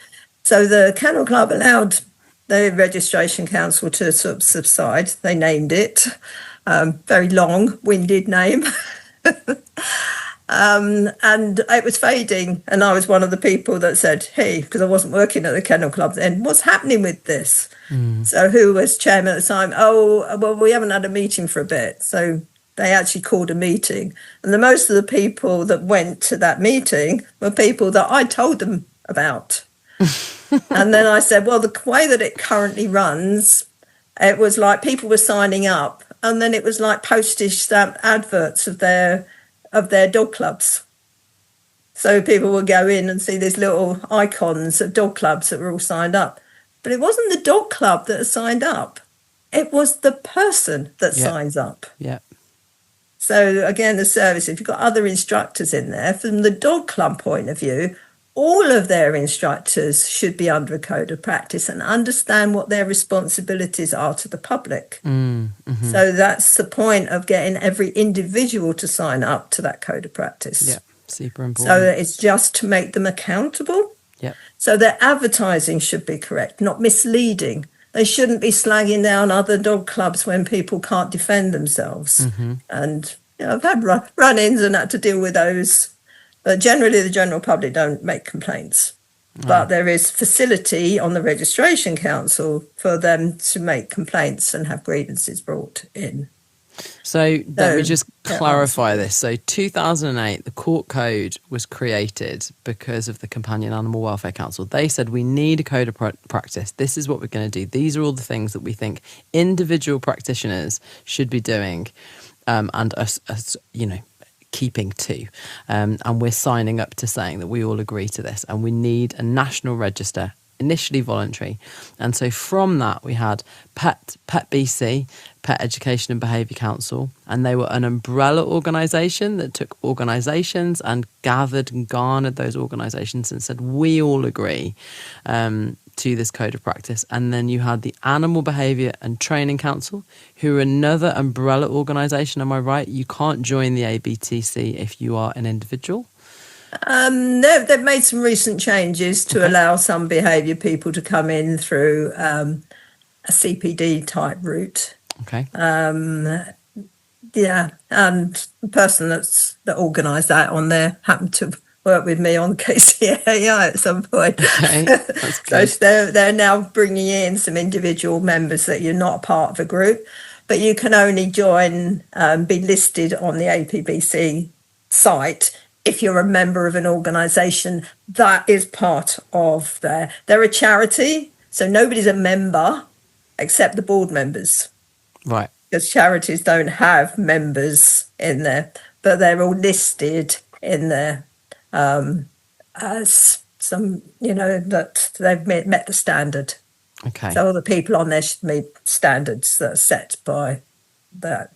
So the Kennel Club allowed the Registration Council to sort of subside. They named it. Very long-winded name. And it was fading, and I was one of the people that said, hey, because I wasn't working at the Kennel Club then, what's happening with this? So who was chairman at the time? Oh, well, we haven't had a meeting for a bit. So they actually called a meeting, and most of the people that went to that meeting were people that I told them about. And then I said, well, the way that it currently runs, it was like people were signing up, and then it was like postage stamp adverts of their dog clubs. So people would go in and see these little icons of dog clubs that were all signed up. But it wasn't the dog club that signed up. It was the person that signs up. Yeah. So again, the service, if you've got other instructors in there, from the dog club point of view, all of their instructors should be under a code of practice and understand what their responsibilities are to the public. So that's the point of getting every individual to sign up to that code of practice. Yeah, super important. So it's just to make them accountable. Yeah. So their advertising should be correct, not misleading. They shouldn't be slagging down other dog clubs when people can't defend themselves. And I've had run-ins and had to deal with those. But generally, the general public don't make complaints. But there is facility on the registration council for them to make complaints and have grievances brought in. So let me just clarify this. So 2008, the court code was created because of the Companion Animal Welfare Council. They said we need a code of practice. This is what we're going to do. These are all the things that we think individual practitioners should be doing, and us, keeping to. And we're signing up to saying that we all agree to this, and we need a national register, initially voluntary. And so from that, we had Pet BC, Pet Education and Behaviour Council, and they were an umbrella organisation that took organisations and gathered and garnered those organisations and said, we all agree to this code of practice. And then you had the Animal Behaviour and Training Council, who are another umbrella organisation. Am I right? You can't join the ABTC if you are an individual. They've made some recent changes to allow some behaviour people to come in through a CPD type route. Okay. Yeah, and the person that organised that on there happened to work with me on KCAI at some point. Okay, that's good. So they're now bringing in some individual members that you're not part of a group, but you can only join, be listed on the APBC site if you're a member of an organisation that is part of they're a charity, so nobody's a member except the board members. Right. Because charities don't have members in there, but they're all listed in there as some, that they've met the standard. Okay. So all the people on there should meet standards that are set by that.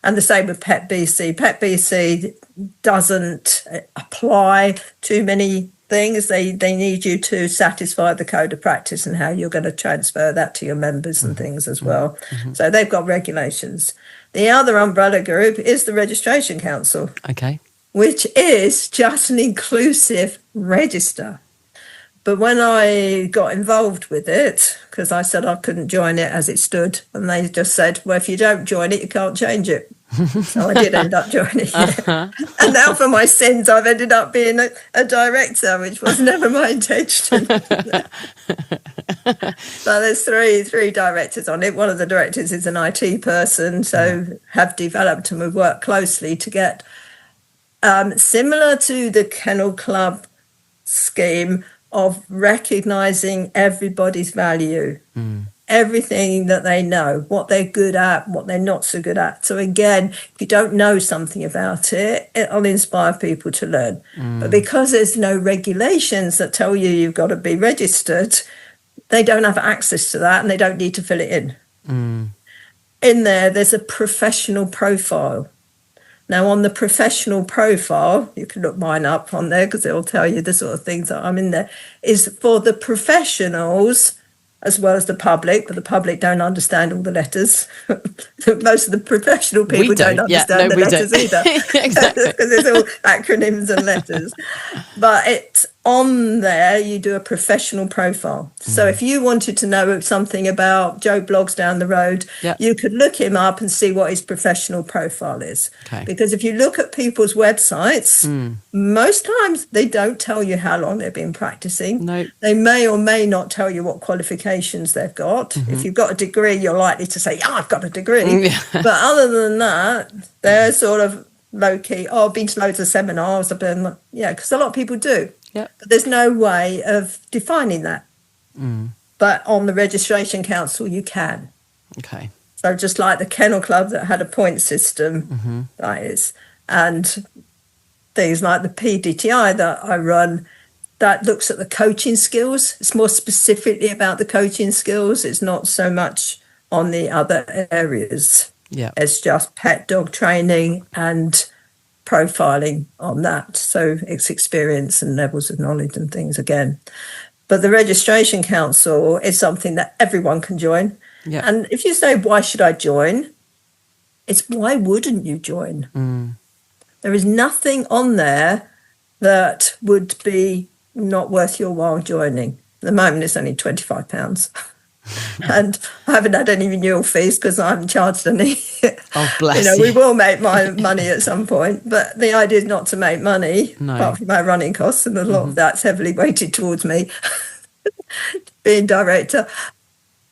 And the same with Pet BC. Pet BC doesn't apply too many things. They need you to satisfy the code of practice and how you're going to transfer that to your members and things as well. So they've got regulations. The other umbrella group is the Registration Council. Okay. Which is just an inclusive register. But when I got involved with it, because I said I couldn't join it as it stood, and they just said, well, if you don't join it, you can't change it. So I did end up joining it. And now for my sins, I've ended up being a director, which was never my intention. So there's three directors on it. One of the directors is an IT person, so have developed and we've worked closely to get, similar to the Kennel Club scheme, of recognising everybody's value, everything that they know, what they're good at, what they're not so good at. So again, if you don't know something about it, it'll inspire people to learn. But because there's no regulations that tell you you've got to be registered, they don't have access to that and they don't need to fill it in. In there's a professional profile. Now, on the professional profile, you can look mine up on there because it will tell you the sort of things that I'm in there, is for the professionals as well as the public, but the public don't understand all the letters. Most of the professional people don't understand the letters either. Exactly. Because it's all acronyms and letters. But it's on there, you do a professional profile. So if you wanted to know something about Joe Bloggs down the road, you could look him up and see what his professional profile is. Okay. Because if you look at people's websites, most times they don't tell you how long they've been practicing. No. They may or may not tell you what qualifications they've got. If you've got a degree, you're likely to say, yeah, I've got a degree. But other than that, they're sort of low-key, I've been to loads of seminars, I've been, because a lot of people do. But there's no way of defining that. But on the Registration Council, you can. Okay. So just like the Kennel Club that had a point system, that is, and things like the PDTI that I run, that looks at the coaching skills. It's more specifically about the coaching skills. It's not so much on the other areas. It's just pet dog training and profiling on that. So it's experience and levels of knowledge and things again. But the registration council is something that everyone can join. Yeah. And if you say, why should I join? It's why wouldn't you join? There is nothing on there that would be not worth your while joining. At the moment, it's only £25. And I haven't had any renewal fees because I haven't charged any. Oh, bless you. We will make money at some point, but the idea is not to make money, apart from our running costs, and a lot of that's heavily weighted towards me being director.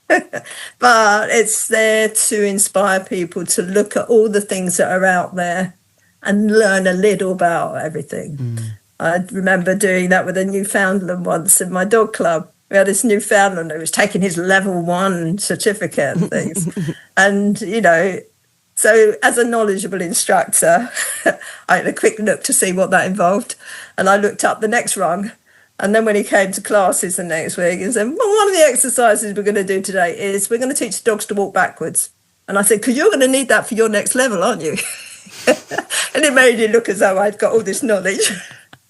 But it's there to inspire people to look at all the things that are out there and learn a little about everything. I remember doing that with a Newfoundland once in my dog club. We had this Newfoundland who was taking his level 1 certificate and things. And, so as a knowledgeable instructor, I had a quick look to see what that involved. And I looked up the next rung. And then when he came to classes the next week, he said, well, one of the exercises we're going to do today is we're going to teach dogs to walk backwards. And I said, because you're going to need that for your next level, aren't you? And it made it look as though I'd got all this knowledge.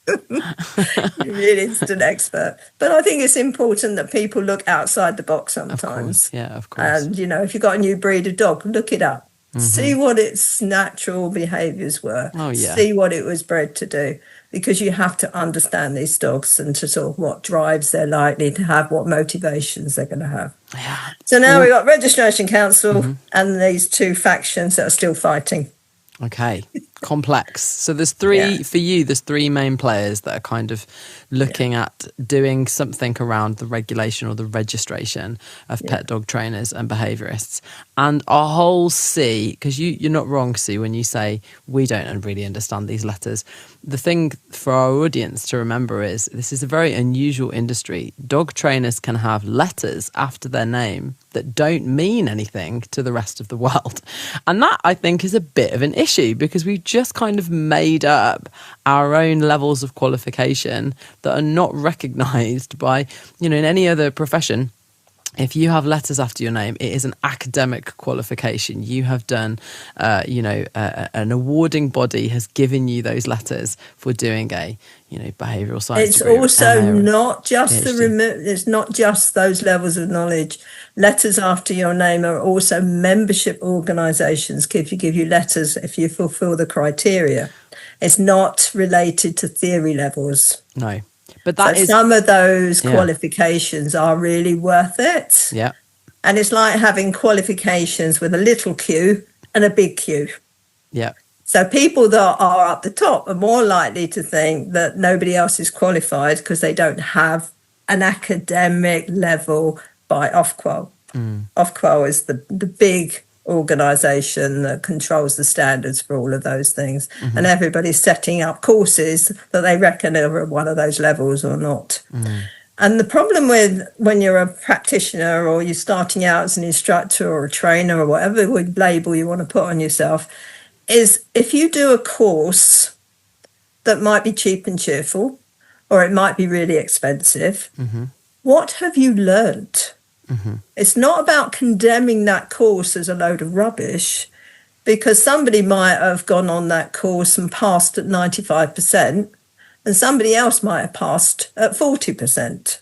You're really instant expert. But I think it's important that people look outside the box sometimes. Of course. Yeah, of course. And, if you've got a new breed of dog, look it up. See what its natural behaviours were. Oh, yeah. See what it was bred to do. Because you have to understand these dogs and to sort of what drives they're likely to have, what motivations they're going to have. Yeah. So now we've got Registration Council and these two factions that are still fighting. Okay, complex. So there's three main players that are kind of looking at doing something around the regulation or the registration of pet dog trainers and behaviourists. And our whole sea, because you're not wrong, Sue, when you say we don't really understand these letters. The thing for our audience to remember is this is a very unusual industry. Dog trainers can have letters after their name that don't mean anything to the rest of the world. And that, I think, is a bit of an issue because we've just kind of made up our own levels of qualification that are not recognised by, in any other profession. If you have letters after your name, it is an academic qualification. You have done, an awarding body has given you those letters for doing a, behavioural science It's degree also not just PhD. it's not just those levels of knowledge. Letters after your name are also membership organisations give you letters if you fulfil the criteria. It's not related to theory levels. No. But some of those qualifications are really worth it. Yeah. And it's like having qualifications with a little Q and a big Q. Yeah. So people that are up the top are more likely to think that nobody else is qualified because they don't have an academic level by Ofqual. Ofqual is the big organisation that controls the standards for all of those things. And everybody's setting up courses that they reckon are at one of those levels or not. And the problem with when you're a practitioner or you're starting out as an instructor or a trainer or whatever label you want to put on yourself is if you do a course that might be cheap and cheerful or it might be really expensive, what have you learnt? It's not about condemning that course as a load of rubbish because somebody might have gone on that course and passed at 95% and somebody else might have passed at 40%.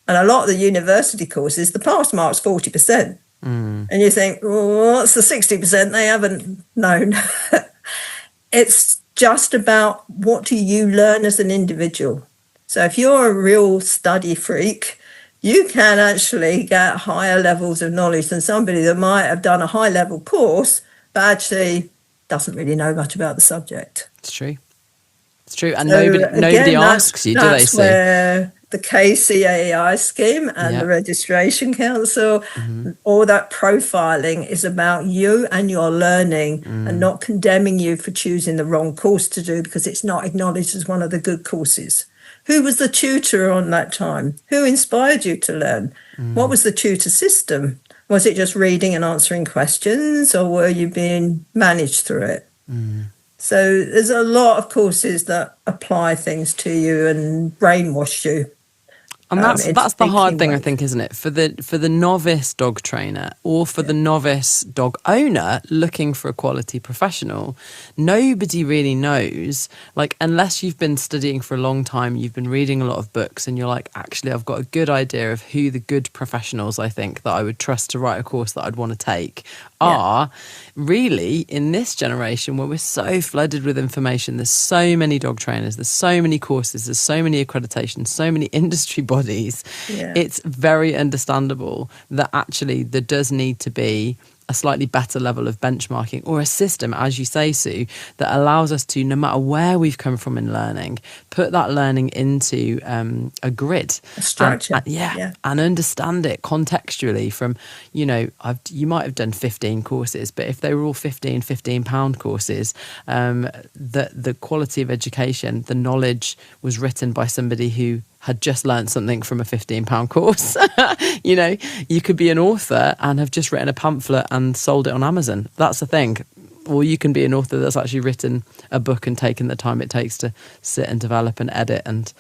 And a lot of the university courses, the pass mark's 40%. And you think, well, what's the 60% they haven't known? It's just about what do you learn as an individual. So if you're a real study freak, you can actually get higher levels of knowledge than somebody that might have done a high-level course but actually doesn't really know much about the subject. It's true. It's true. And so nobody asks you, do they? That's where the KCAI scheme and the Registration Council, all that profiling is about you and your learning and not condemning you for choosing the wrong course to do because it's not acknowledged as one of the good courses. Who was the tutor on that time? Who inspired you to learn? What was the tutor system? Was it just reading and answering questions or were you being managed through it? So there's a lot of courses that apply things to you and brainwash you. And into that's the hard thinking thing, I ways. think, isn't it? For the novice dog trainer or for the novice dog owner looking for a quality professional, nobody really knows. Like, unless you've been studying for a long time, you've been reading a lot of books, and you're like, actually, I've got a good idea of who the good professionals I think that I would trust to write a course that I'd want to take are. Really, in this generation where we're so flooded with information, there's so many dog trainers, there's so many courses, there's so many accreditations, so many industry bodies. It's very understandable that actually there does need to be a slightly better level of benchmarking, or a system, as you say, Sue, that allows us to, no matter where we've come from in learning, put that learning into a grid, A structure. And understand it contextually from, you might have done 15 courses, but if they were all £15 courses, the quality of education, the knowledge was written by somebody who had just learned something from a £15 course. You could be an author and have just written a pamphlet and sold it on Amazon. That's the thing. Or you can be an author that's actually written a book and taken the time it takes to sit and develop and edit and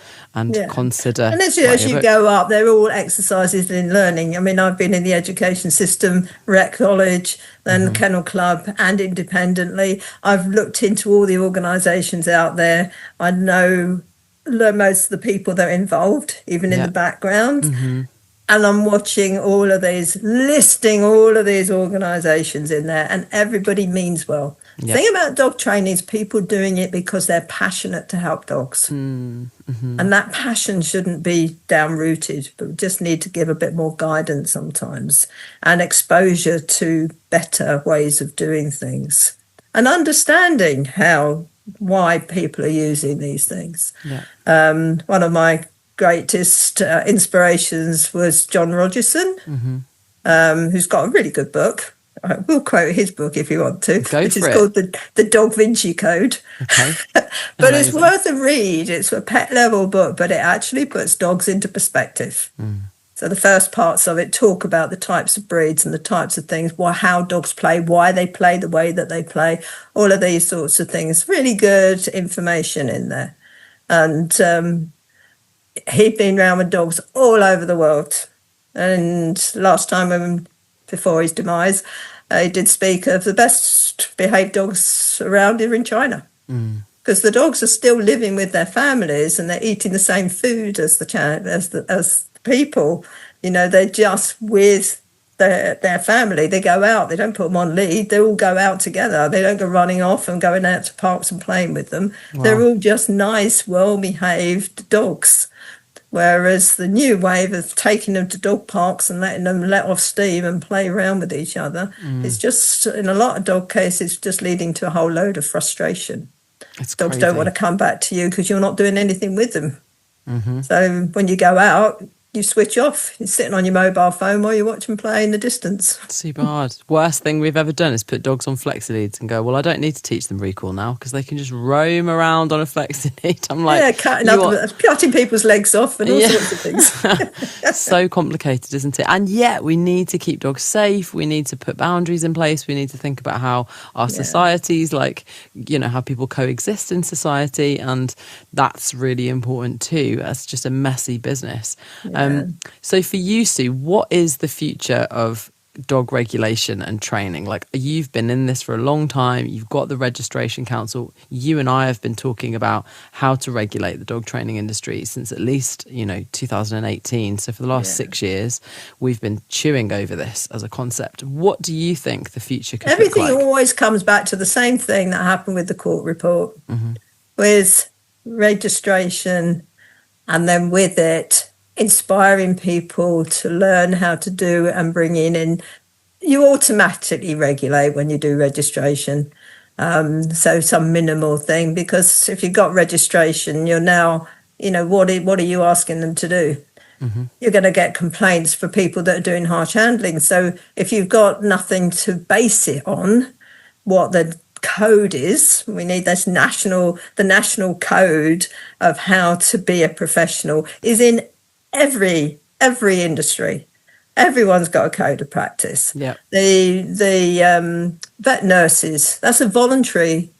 consider. And as you go up, they're all exercises in learning. I mean, I've been in the education system, rec college, then kennel club, and independently. I've looked into all the organisations out there. I know most of the people that are involved, even in the background. And I'm watching all of these, listing all of these organisations in there, and everybody means well. The thing about dog training is people doing it because they're passionate to help dogs. And that passion shouldn't be down-rooted, but we just need to give a bit more guidance sometimes and exposure to better ways of doing things and understanding why people are using these things. One of my greatest inspirations was John Rogerson, who's got a really good book. We'll quote his book if you want to, which is called the Dog Vinci Code. Okay. But it's worth a read. It's a pet level book, but it actually puts dogs into perspective. So the first parts of it talk about the types of breeds and the types of things, how dogs play, why they play the way that they play, all of these sorts of things. Really good information in there. And he'd been around with dogs all over the world. And last time, before his demise, he did speak of the best behaved dogs around here in China. Because the dogs are still living with their families and they're eating the same food as the people. They're just with their family. They go out. They don't put them on lead. They all go out together. They don't go running off and going out to parks and playing with them. Wow. They're all just nice, well-behaved dogs. Whereas the new wave of taking them to dog parks and letting them let off steam and play around with each other is just, in a lot of dog cases, just leading to a whole load of frustration. Dogs don't want to come back to you because you're not doing anything with them. So when you go out, you switch off. You're sitting on your mobile phone while you watch them play in the distance. Super hard. Worst thing we've ever done is put dogs on flexi-leads and go, well, I don't need to teach them recall now because they can just roam around on a flexi-lead. I'm like... cutting people's legs off and all sorts of things. So complicated, isn't it? And yet we need to keep dogs safe. We need to put boundaries in place. We need to think about how our societies, how people coexist in society. And that's really important too. That's just a messy business. So for you, Sue, what is the future of dog regulation and training? Like, you've been in this for a long time. You've got the Registration Council. You and I have been talking about how to regulate the dog training industry since at least, 2018. So for the last 6 years, we've been chewing over this as a concept. What do you think the future could look like? Everything always comes back to the same thing that happened with the court report, with registration, and then with it, inspiring people to learn how to do and bring in. You automatically regulate when you do registration. So some minimal thing, because if you've got registration, you're now, what are you asking them to do? You're going to get complaints for people that are doing harsh handling. So if you've got nothing to base it on, what the code is, we need the national code of how to be a professional is in every industry. Everyone's got a code of practice. The vet nurses, that's a voluntary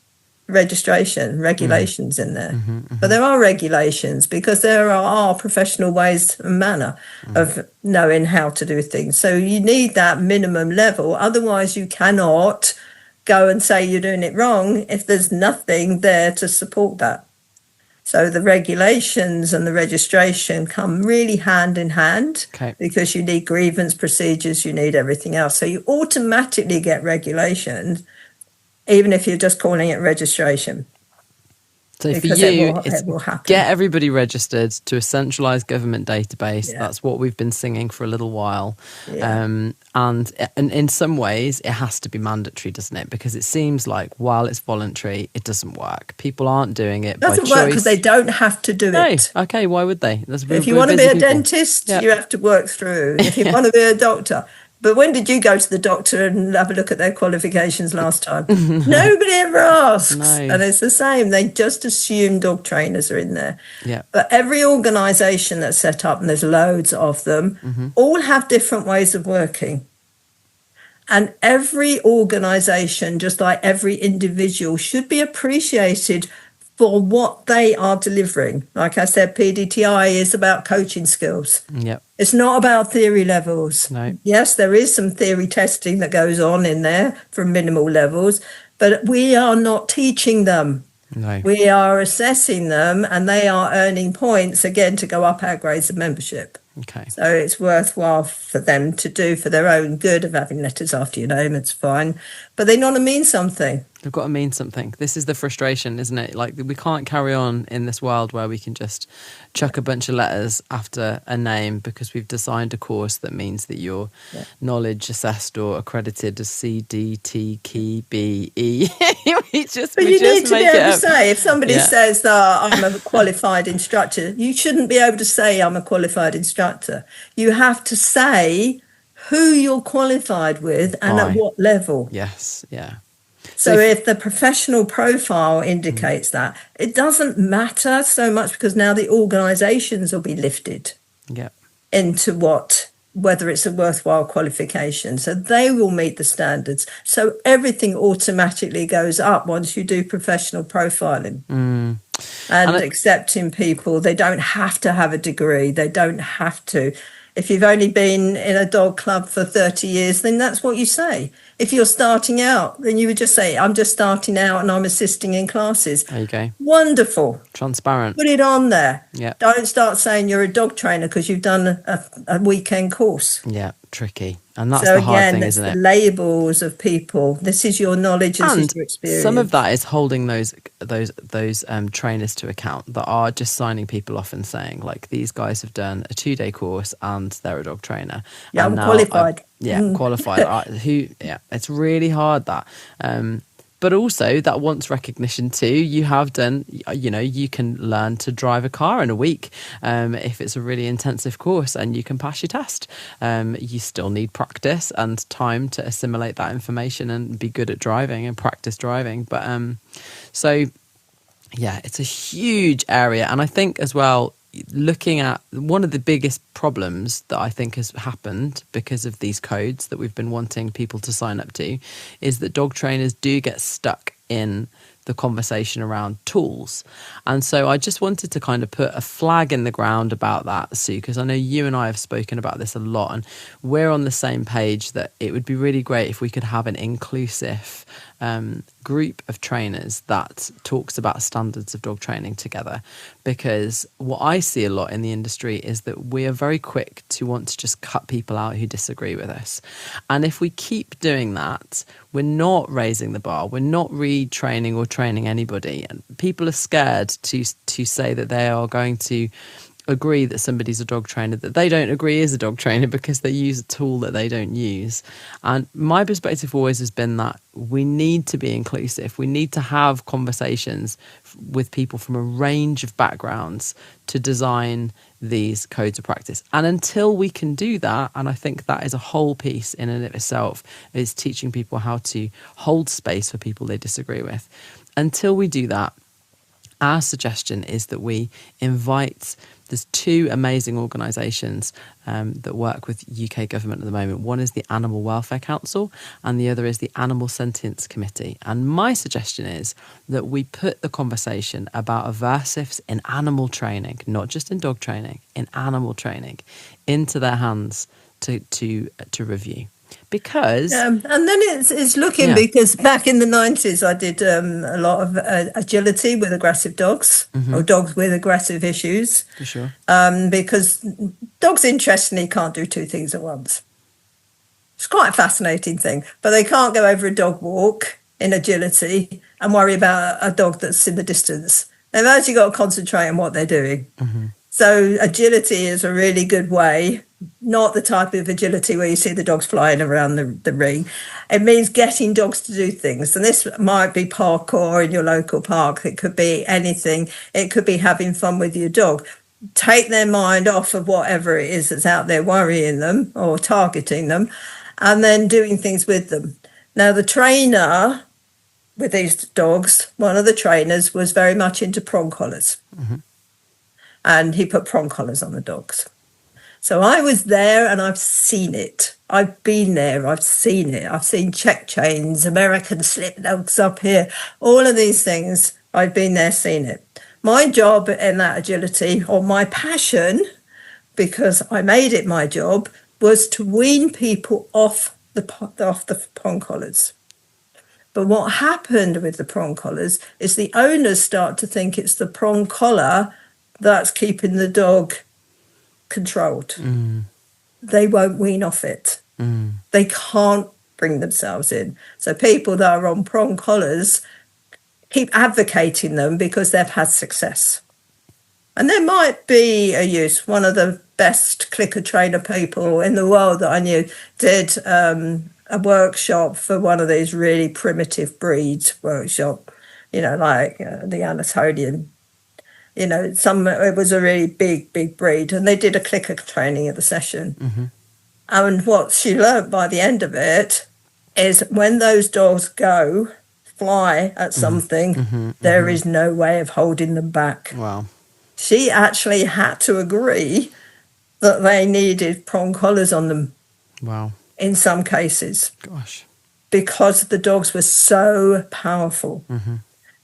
regulations in there. But there are regulations because there are professional ways and manner of knowing how to do things. So you need that minimum level. Otherwise, you cannot go and say you're doing it wrong if there's nothing there to support that. So the regulations and the registration come really hand in hand, because you need grievance procedures, you need everything else. So you automatically get regulations, even if you're just calling it registration. So for you, it will happen. Get everybody registered to a centralised government database. Yeah. That's what we've been singing for a little while. Yeah. And in some ways, it has to be mandatory, doesn't it? Because it seems like while it's voluntary, it doesn't work. People aren't doing it by choice. It doesn't work because they don't have to do it. Okay, why would they? If you want to be a dentist, you have to work through. If you want to be a doctor. But when did you go to the doctor and have a look at their qualifications last time? Nobody ever asks. No. And it's the same. They just assume dog trainers are in there. Yeah. But every organisation that's set up, and there's loads of them, all have different ways of working. And every organisation, just like every individual, should be appreciated for what they are delivering. Like I said, PDTI is about coaching skills. Yep. It's not about theory levels. No. Yes, there is some theory testing that goes on in there from minimal levels, but we are not teaching them. No. We are assessing them, and they are earning points, again, to go up our grades of membership. Okay. So it's worthwhile for them to do for their own good of having letters after your name. It's fine. But they want to mean something. They've got to mean something. This is the frustration, isn't it? Like, we can't carry on in this world where we can just chuck a bunch of letters after a name because we've designed a course that means that you're knowledge assessed or accredited as C, D, T, K, B, E. But you need to be able to say, if somebody says that I'm a qualified instructor, you shouldn't be able to say I'm a qualified instructor. You have to say who you're qualified with and at what level. Yes, yeah. So if the professional profile indicates that, it doesn't matter so much because now the organisations will be lifted into whether it's a worthwhile qualification. So they will meet the standards. So everything automatically goes up once you do professional profiling. And accepting people. They don't have to have a degree. They don't have to. If you've only been in a dog club for 30 years, then that's what you say. If you're starting out, then you would just say, I'm just starting out and I'm assisting in classes. There you go. Wonderful. Transparent. Put it on there. Yeah. Don't start saying you're a dog trainer because you've done a weekend course. Yeah, tricky. And that's the hard thing, isn't it? The labels of people. This is your knowledge, this is your experience. Some of that is holding those trainers to account that are just signing people off and saying, like, these guys have done a 2-day course and they're a dog trainer. Yeah, and I'm qualified. Qualified. It's really hard, that. But also that wants recognition too. You have done, you can learn to drive a car in a week if it's a really intensive course, and you can pass your test. You still need practice and time to assimilate that information and be good at driving and practice driving. But it's a huge area. And I think as well, looking at one of the biggest problems that I think has happened because of these codes that we've been wanting people to sign up to is that dog trainers do get stuck in the conversation around tools. And so I just wanted to kind of put a flag in the ground about that, Sue, because I know you and I have spoken about this a lot, and we're on the same page that it would be really great if we could have an inclusive group of trainers that talks about standards of dog training together. Because what I see a lot in the industry is that we are very quick to want to just cut people out who disagree with us. And if we keep doing that, we're not raising the bar, we're not retraining or training anybody. And people are scared to say that they are going to agree that somebody's a dog trainer that they don't agree is a dog trainer because they use a tool that they don't use. And my perspective always has been that we need to be inclusive. We need to have conversations with people from a range of backgrounds to design these codes of practice. And until we can do that, and I think that is a whole piece in and of itself, is teaching people how to hold space for people they disagree with. Until we do that, our suggestion is that we invite there's two amazing organisations that work with UK government at the moment. One is the Animal Welfare Council and the other is the Animal Sentience Committee. And my suggestion is that we put the conversation about aversives in animal training, not just in dog training, in animal training, into their hands to review. Because and then it's looking, because back in the 90s I did a lot of agility with aggressive dogs, or dogs with aggressive issues. For sure. Because dogs, interestingly, can't do two things at once. It's quite a fascinating thing, but they can't go over a dog walk in agility and worry about a dog that's in the distance. They've actually got to concentrate on what they're doing. So agility is a really good way, not the type of agility where you see the dogs flying around the ring. It means getting dogs to do things. And this might be parkour in your local park. It could be anything. It could be having fun with your dog. Take their mind off of whatever it is that's out there worrying them or targeting them, and then doing things with them. Now, the trainer with these dogs, one of the trainers was very much into prong collars. And he put prong collars on the dogs. So I was there and I've seen it. I've been there, I've seen it. I've seen check chains, American slip dogs up here, all of these things. I've been there, seen it. My job in that agility, or my passion, because I made it my job, was to wean people off the prong collars. But what happened with the prong collars is the owners start to think it's the prong collar that's keeping the dog controlled. They won't wean off it. They can't bring themselves in. So people that are on prong collars keep advocating them because they've had success. And there might be a use. One of the best clicker trainer people in the world that I knew did a workshop for one of these really primitive breeds workshop, like the Anatolian. It was a really big breed, and they did a clicker training at the session. And what she learnt by the end of it is when those dogs fly at something, there is no way of holding them back. Wow. She actually had to agree that they needed prong collars on them. Wow. In some cases. Gosh. Because the dogs were so powerful.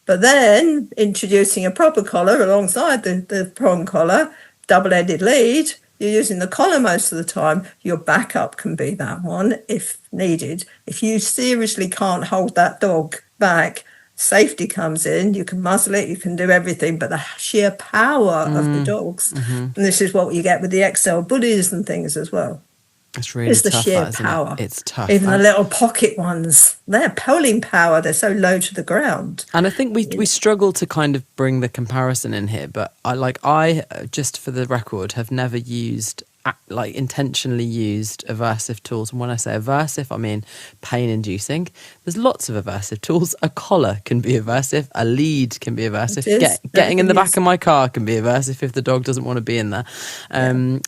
But then introducing a proper collar alongside the prong collar, double-ended lead, you're using the collar most of the time. Your backup can be that one if needed. If you seriously can't hold that dog back, safety comes in. You can muzzle it, you can do everything, but the sheer power of the dogs. And this is what you get with the XL bullies and things as well. It's really the tough, sheer that, isn't power. It's tough. Even the little pocket ones, they're polling power. They're so low to the ground. And I think we struggle to kind of bring the comparison in here. But I just for the record, have never intentionally used aversive tools. And when I say aversive, I mean pain-inducing. There's lots of aversive tools. A collar can be aversive. A lead can be aversive. Getting in the back of my car can be aversive if the dog doesn't want to be in there.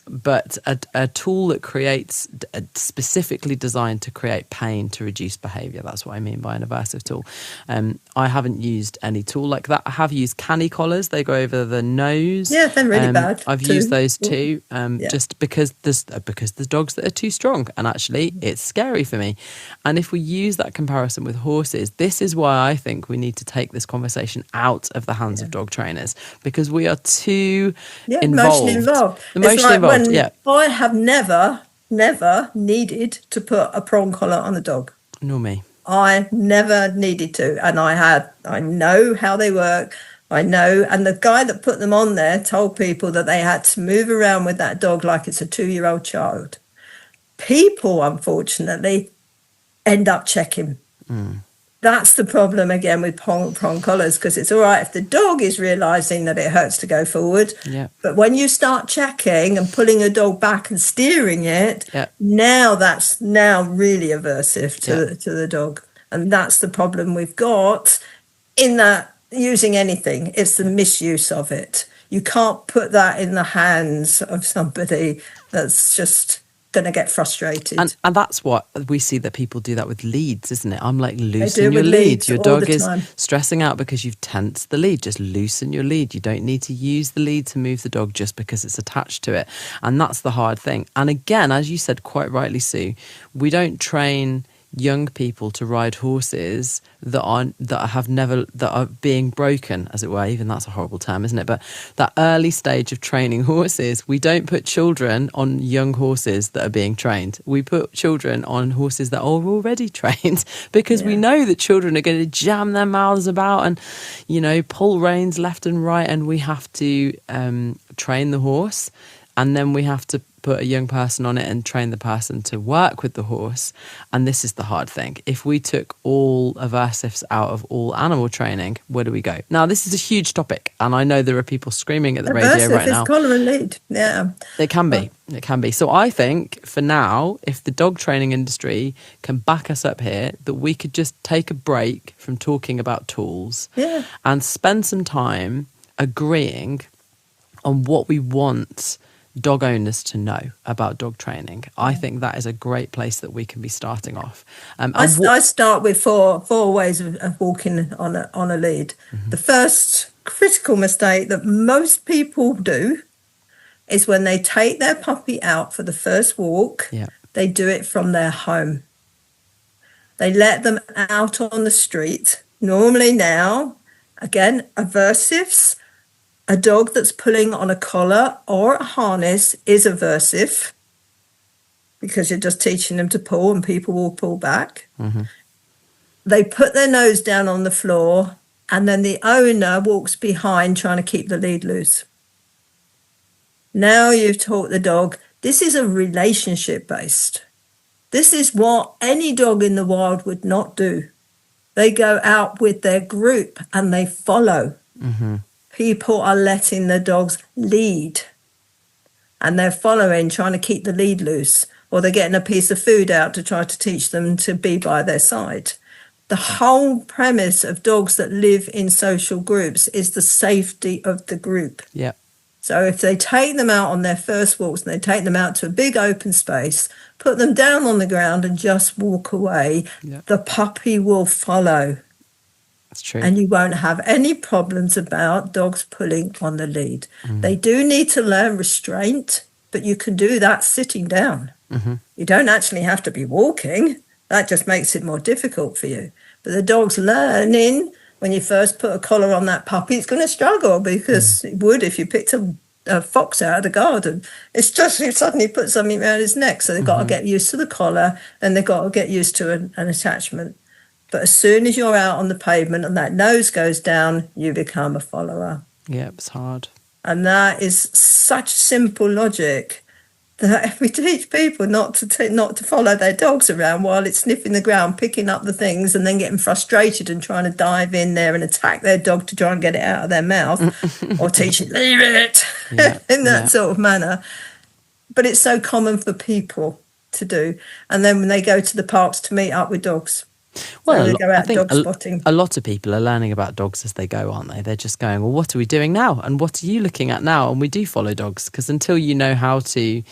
But a tool that creates, specifically designed to create pain to reduce behaviour. That's what I mean by an aversive tool. I haven't used any tool like that. I have used canny collars. They go over the nose. Yeah, they're really bad. I've used those too. Just because there's dogs that are too strong, and actually it's scary for me. And if we use that comparison with horses, this is why I think we need to take this conversation out of the hands of dog trainers, because we are too emotionally involved. I have never needed to put a prong collar on a dog. Nor me. I never needed to, and I know how they work. I know, and the guy that put them on there told people that they had to move around with that dog like it's a 2-year-old child. People, unfortunately, end up checking. That's the problem again with prong collars, because it's all right if the dog is realising that it hurts to go forward. But when you start checking and pulling a dog back and steering it, now that's really aversive to the dog. And that's the problem we've got in that. Using anything, it's the misuse of it. You can't put that in the hands of somebody that's just going to get frustrated. And that's what we see, that people do that with leads, isn't it? I'm like, loosen do your with lead. leads Your all dog the is time. stressing out because you've tensed the lead. Just loosen your lead. You don't need to use the lead to move the dog just because it's attached to it. And that's the hard thing. And again, as you said quite rightly, Sue, we don't train young people to ride horses that are being broken, as it were. Even that's a horrible term, isn't it? But that early stage of training horses, we don't put children on young horses that are being trained. We put children on horses that are already trained, because we know that children are going to jam their mouths about and, pull reins left and right, and we have to train the horse. And then we have to put a young person on it and train the person to work with the horse. And this is the hard thing. If we took all aversives out of all animal training, where do we go? Now, this is a huge topic, and I know there are people screaming at the radio right now. Aversive is collar and lead, yeah. It can be. It can be. So I think for now, if the dog training industry can back us up here, that we could just take a break from talking about tools and spend some time agreeing on what we want dog owners to know about dog training. I think that is a great place that we can be starting off. I start with four ways of walking on a lead. The first critical mistake that most people do is when they take their puppy out for the first walk, they do it from their home. They let them out on the street. Normally now, again, aversives, a dog that's pulling on a collar or a harness is aversive, because you're just teaching them to pull and people will pull back. They put their nose down on the floor, and then the owner walks behind trying to keep the lead loose. Now you've taught the dog, this is a relationship based. This is what any dog in the wild would not do. They go out with their group and they follow. People are letting the dogs lead, and they're following, trying to keep the lead loose, or they're getting a piece of food out to try to teach them to be by their side. The whole premise of dogs that live in social groups is the safety of the group. So if they take them out on their first walks and they take them out to a big open space, put them down on the ground and just walk away, the puppy will follow. That's true. And you won't have any problems about dogs pulling on the lead. They do need to learn restraint, but you can do that sitting down. You don't actually have to be walking. That just makes it more difficult for you. But the dog's learning, when you first put a collar on that puppy, it's going to struggle, because it would if you picked a fox out of the garden. It's just you suddenly put something around his neck. So they've got to get used to the collar, and they've got to get used to an attachment. But as soon as you're out on the pavement and that nose goes down, you become a follower. Yeah, it's hard. And that is such simple logic that if we teach people not to follow their dogs around while it's sniffing the ground, picking up the things, and then getting frustrated and trying to dive in there and attack their dog to try and get it out of their mouth, or teach it, leave it, in that sort of manner. But it's so common for people to do. And then when they go to the parks to meet up with dogs, well, so they go out I think dog spotting. A lot of people are learning about dogs as they go, aren't they? They're just going, well, what are we doing now? And what are you looking at now? And we do follow dogs, because until you know how to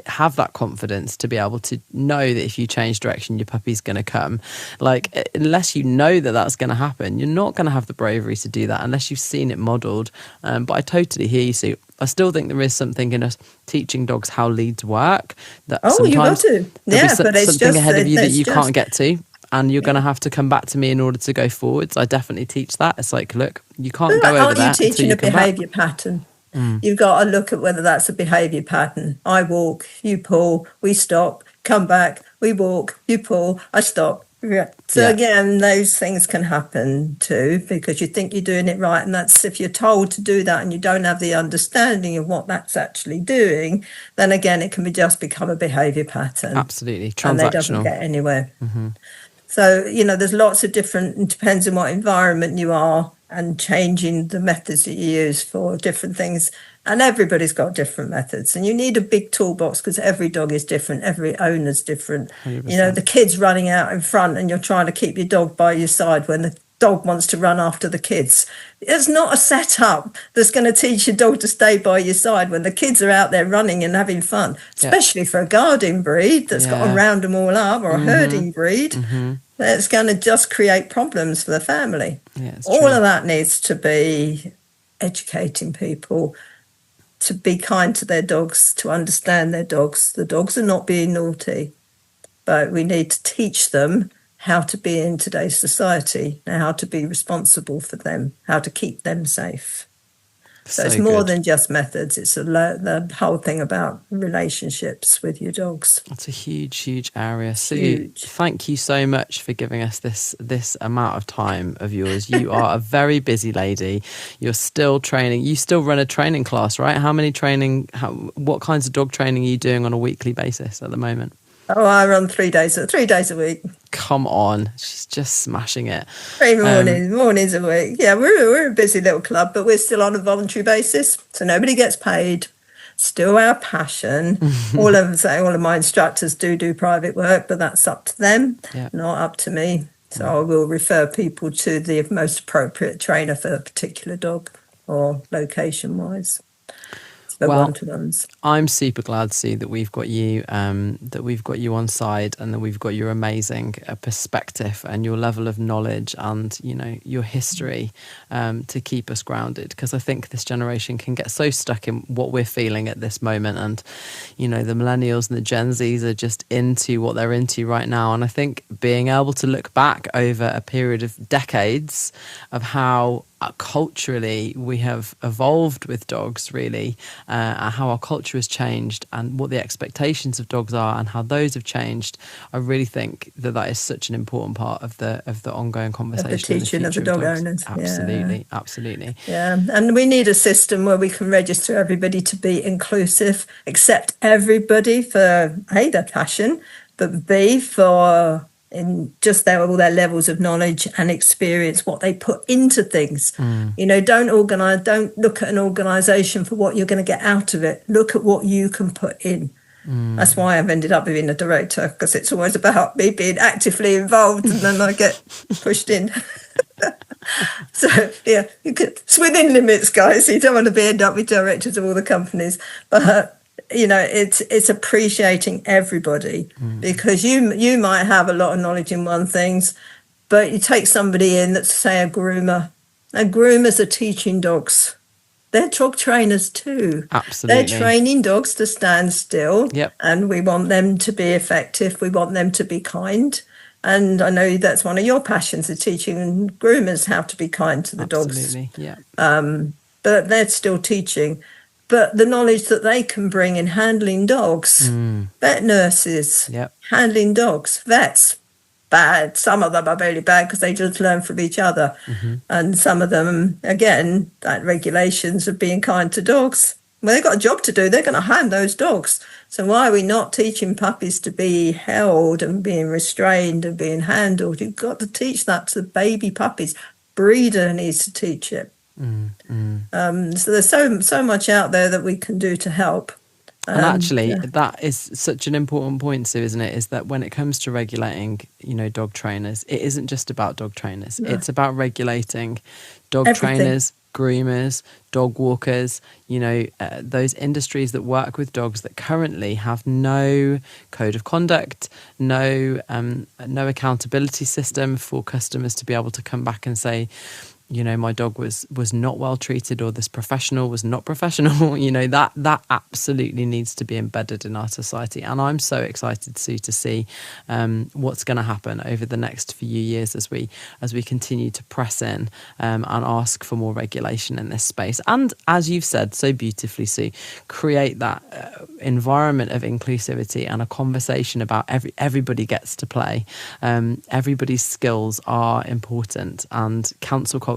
have that confidence to be able to know that if you change direction, your puppy's going to come. Like, unless you know that that's going to happen, you're not going to have the bravery to do that unless you've seen it modelled. But I totally hear you, Sue. I still think there is something in us teaching dogs how leads work. That you got to. Yeah, but it's something just ahead of you that you can't get to. And you're going to have to come back to me in order to go forwards. I definitely teach that. It's like, look, you can't go over that. Are you teaching a behaviour pattern? You've got to look at whether that's a behaviour pattern. I walk, you pull, we stop, come back, we walk, you pull, I stop. So again, those things can happen too, because you think you're doing it right, and that's if you're told to do that and you don't have the understanding of what that's actually doing, then again it can just become a behaviour pattern. Absolutely, transactional. And they doesn't get anywhere. So, there's lots of different, it depends on what environment you are, and changing the methods that you use for different things. And everybody's got different methods. And you need a big toolbox, because every dog is different. Every owner's different. 100%. The kid's running out in front and you're trying to keep your dog by your side when dog wants to run after the kids. It's not a setup that's going to teach your dog to stay by your side when the kids are out there running and having fun, especially for a guarding breed that's got to round them all up, or a herding breed. That's going to just create problems for the family. All of that needs to be educating people to be kind to their dogs, to understand their dogs. The dogs are not being naughty, but we need to teach them how to be in today's society, and how to be responsible for them, how to keep them safe. So it's more than just methods. It's the whole thing about relationships with your dogs. That's a huge, huge area. Sue, thank you so much for giving us this amount of time of yours. You are a very busy lady. You're still training. You still run a training class, right? What kinds of dog training are you doing on a weekly basis at the moment? Oh, I run 3 days a week. Come on, she's just smashing it. 3 mornings a week. Yeah, we're a busy little club, but we're still on a voluntary basis, so nobody gets paid. Still our passion. all of my instructors do private work, but that's up to them, not up to me. So I will refer people to the most appropriate trainer for a particular dog, or location-wise. One-to-ones. I'm super glad, Sue, that we've got you on side, and that we've got your amazing perspective and your level of knowledge and your history to keep us grounded, because I think this generation can get so stuck in what we're feeling at this moment, and the millennials and the Gen Zs are just into what they're into right now. And I think being able to look back over a period of decades of how culturally we have evolved with dogs, really, how our culture has changed and what the expectations of dogs are and how those have changed, I really think that is such an important part of the ongoing conversation, of the teaching of the dog owners. Absolutely. Yeah, and we need a system where we can register everybody to be inclusive, accept everybody for A, their passion, but B, for in just all their levels of knowledge and experience, what they put into things. Don't look at an organisation for what you're going to get out of it. Look at what you can put in. That's why I've ended up being a director, because it's always about me being actively involved, and then I get pushed in. So yeah, it's within limits, guys. You don't want to end up with directors of all the companies, but it's appreciating everybody, because you might have a lot of knowledge in one things, but you take somebody in that's, say, a groomer. And groomers are teaching dogs. They're dog trainers too. Absolutely. They're training dogs to stand still. Yep. And we want them to be effective. We want them to be kind. And I know that's one of your passions, is teaching groomers how to be kind to the dogs. Absolutely, yeah. But they're still teaching. But the knowledge that they can bring in handling dogs, vet nurses, handling dogs, vets, bad. Some of them are really bad because they just learn from each other. And some of them, again, that regulations of being kind to dogs. Well, they've got a job to do. They're going to hand those dogs. So why are we not teaching puppies to be held and being restrained and being handled? You've got to teach that to the baby puppies. Breeder needs to teach it. So there's so much out there that we can do to help. And actually, that is such an important point, Sue, isn't it? Is that when it comes to regulating, dog trainers, it isn't just about dog trainers. No. It's about regulating dog trainers, groomers, dog walkers, those industries that work with dogs that currently have no code of conduct, no accountability system for customers to be able to come back and say, my dog was not well treated, or this professional was not professional. That absolutely needs to be embedded in our society. And I'm so excited, Sue, to see what's going to happen over the next few years as we continue to press in and ask for more regulation in this space. And as you've said so beautifully, Sue, create that environment of inclusivity and a conversation about everybody gets to play. Everybody's skills are important, and council culture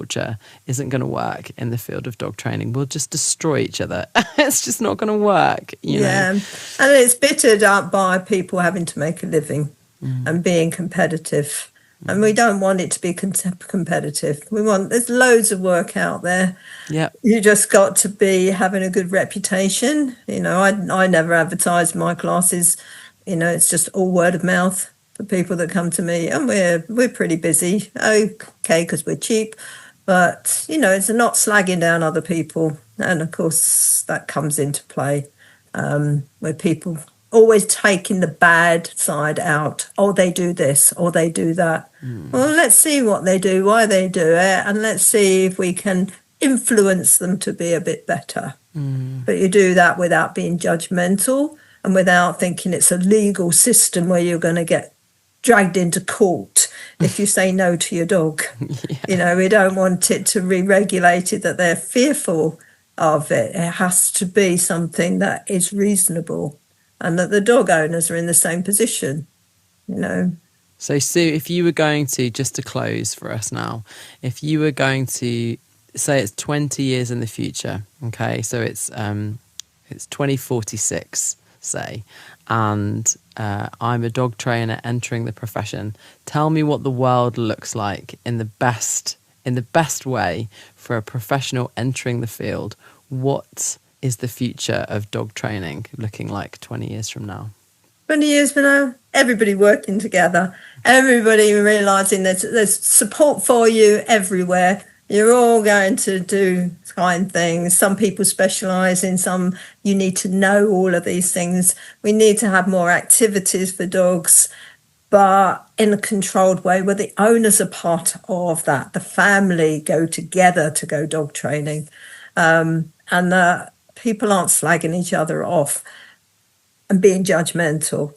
isn't going to work in the field of dog training. We'll just destroy each other. It's just not going to work. You know? And it's bittered up by people having to make a living and being competitive. And we don't want it to be competitive. There's loads of work out there. Yeah, you just got to be having a good reputation. I never advertise my classes. It's just all word of mouth. for people that come to me, and we're pretty busy, okay, because we're cheap, but it's not slagging down other people, and of course that comes into play, where people always taking the bad side out. Oh, they do this, or they do that. Well, let's see what they do, why they do it, and let's see if we can influence them to be a bit better. But you do that without being judgmental and without thinking it's a legal system where you're going to get dragged into court if you say no to your dog. We don't want it to be regulated that they're fearful of it. It has to be something that is reasonable, and that the dog owners are in the same position. So Sue, if you were going to, just to close for us now, if you were going to say it's 20 years in the future, okay, so it's 2046, say, and I'm a dog trainer entering the profession. Tell me what the world looks like in the best way for a professional entering the field. What is the future of dog training looking like 20 years from now? 20 years from now, everybody working together, everybody realising there's support for you everywhere. You're all going to do kind things. Some people specialise in some. You need to know all of these things. We need to have more activities for dogs, but in a controlled way where the owners are part of that. The family go together to go dog training, and the people aren't slagging each other off and being judgmental,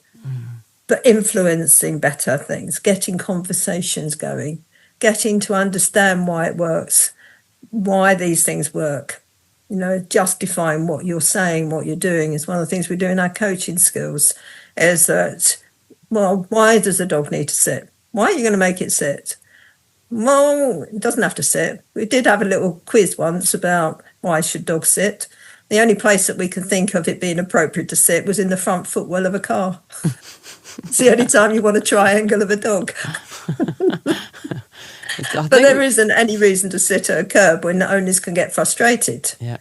but influencing better things, getting conversations going, getting to understand why it works, why these things work. Justifying what you're saying, what you're doing is one of the things we do in our coaching skills, is that, well, why does a dog need to sit? Why are you going to make it sit? Well, it doesn't have to sit. We did have a little quiz once about why should dogs sit. The only place that we can think of it being appropriate to sit was in the front footwell of a car. It's the only time you want a triangle of a dog. But there isn't any reason to sit at a curb when the owners can get frustrated. Yeah.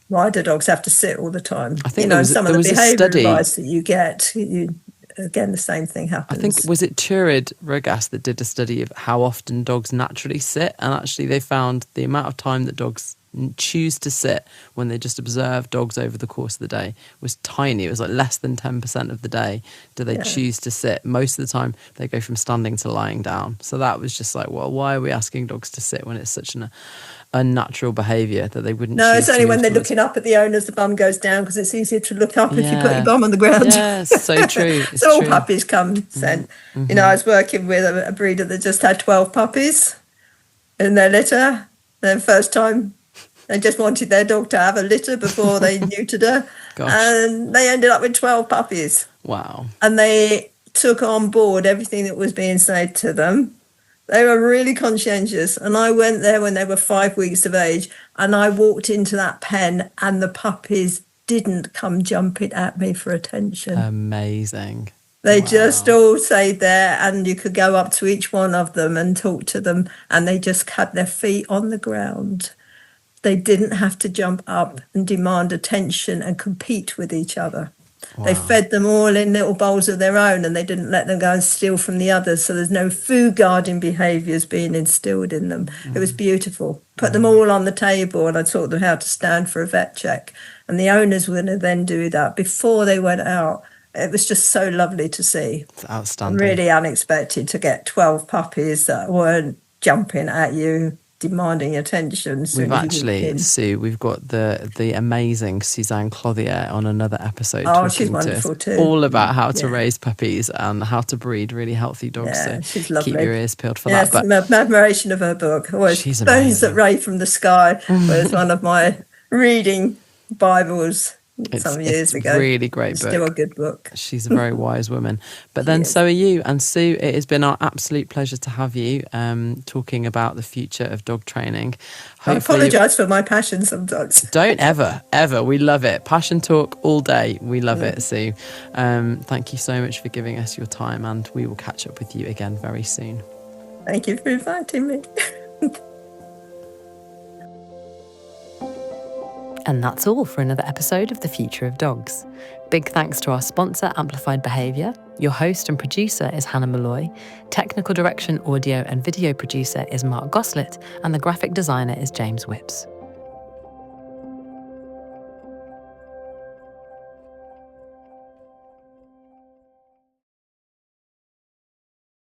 Why do dogs have to sit all the time? I think some of the behaviour advice that you get, again, the same thing happens. I think, was it Turid Rogas that did a study of how often dogs naturally sit? And actually they found the amount of time that dogs choose to sit when they just observe dogs over the course of the day was tiny. It was like less than 10% of the day do they choose to sit. Most of the time they go from standing to lying down. So that was just like, well, why are we asking dogs to sit when it's such an unnatural behaviour that they wouldn't choose? It's only when they're looking up at the owners the bum goes down, because it's easier to look up if you put your bum on the ground. Yes, so true. So all puppies come sent. I was working with a breeder that just had 12 puppies in their litter. Their first time they just wanted their dog to have a litter before they neutered her. Gosh. And they ended up with 12 puppies. Wow. And they took on board everything that was being said to them. They were really conscientious. And I went there when they were 5 weeks of age, and I walked into that pen and the puppies didn't come jumping at me for attention. Amazing. They just all stayed there, and you could go up to each one of them and talk to them, and they just had their feet on the ground. They didn't have to jump up and demand attention and compete with each other. Wow. They fed them all in little bowls of their own, and they didn't let them go and steal from the others. So there's no food guarding behaviours being instilled in them. It was beautiful. Put them all on the table, and I taught them how to stand for a vet check. And the owners would then do that before they went out. It was just so lovely to see. It's outstanding. Really unexpected to get 12 puppies that weren't jumping at you, demanding attention. We've actually, Sue, we've got the amazing Suzanne Clothier on another episode. Oh, she's wonderful too. All about how to raise puppies and how to breed really healthy dogs. Yeah, so she's lovely. Keep your ears peeled for that. But admiration of her book. She's Bones amazing. That Ray from the Sky was one of my reading Bibles some years ago. It's a really great book. Still a good book. She's a very wise woman. But then so are you. And Sue, it has been our absolute pleasure to have you talking about the future of dog training. Hopefully, I apologise for my passion sometimes. Don't ever. We love it. Passion talk all day. We love it, Sue. Thank you so much for giving us your time, and we will catch up with you again very soon. Thank you for inviting me. And that's all for another episode of The Future of Dogs. Big thanks to our sponsor, Amplified Behaviour. Your host and producer is Hannah Malloy. Technical direction, audio and video producer is Mark Goslett. And the graphic designer is James Whipps.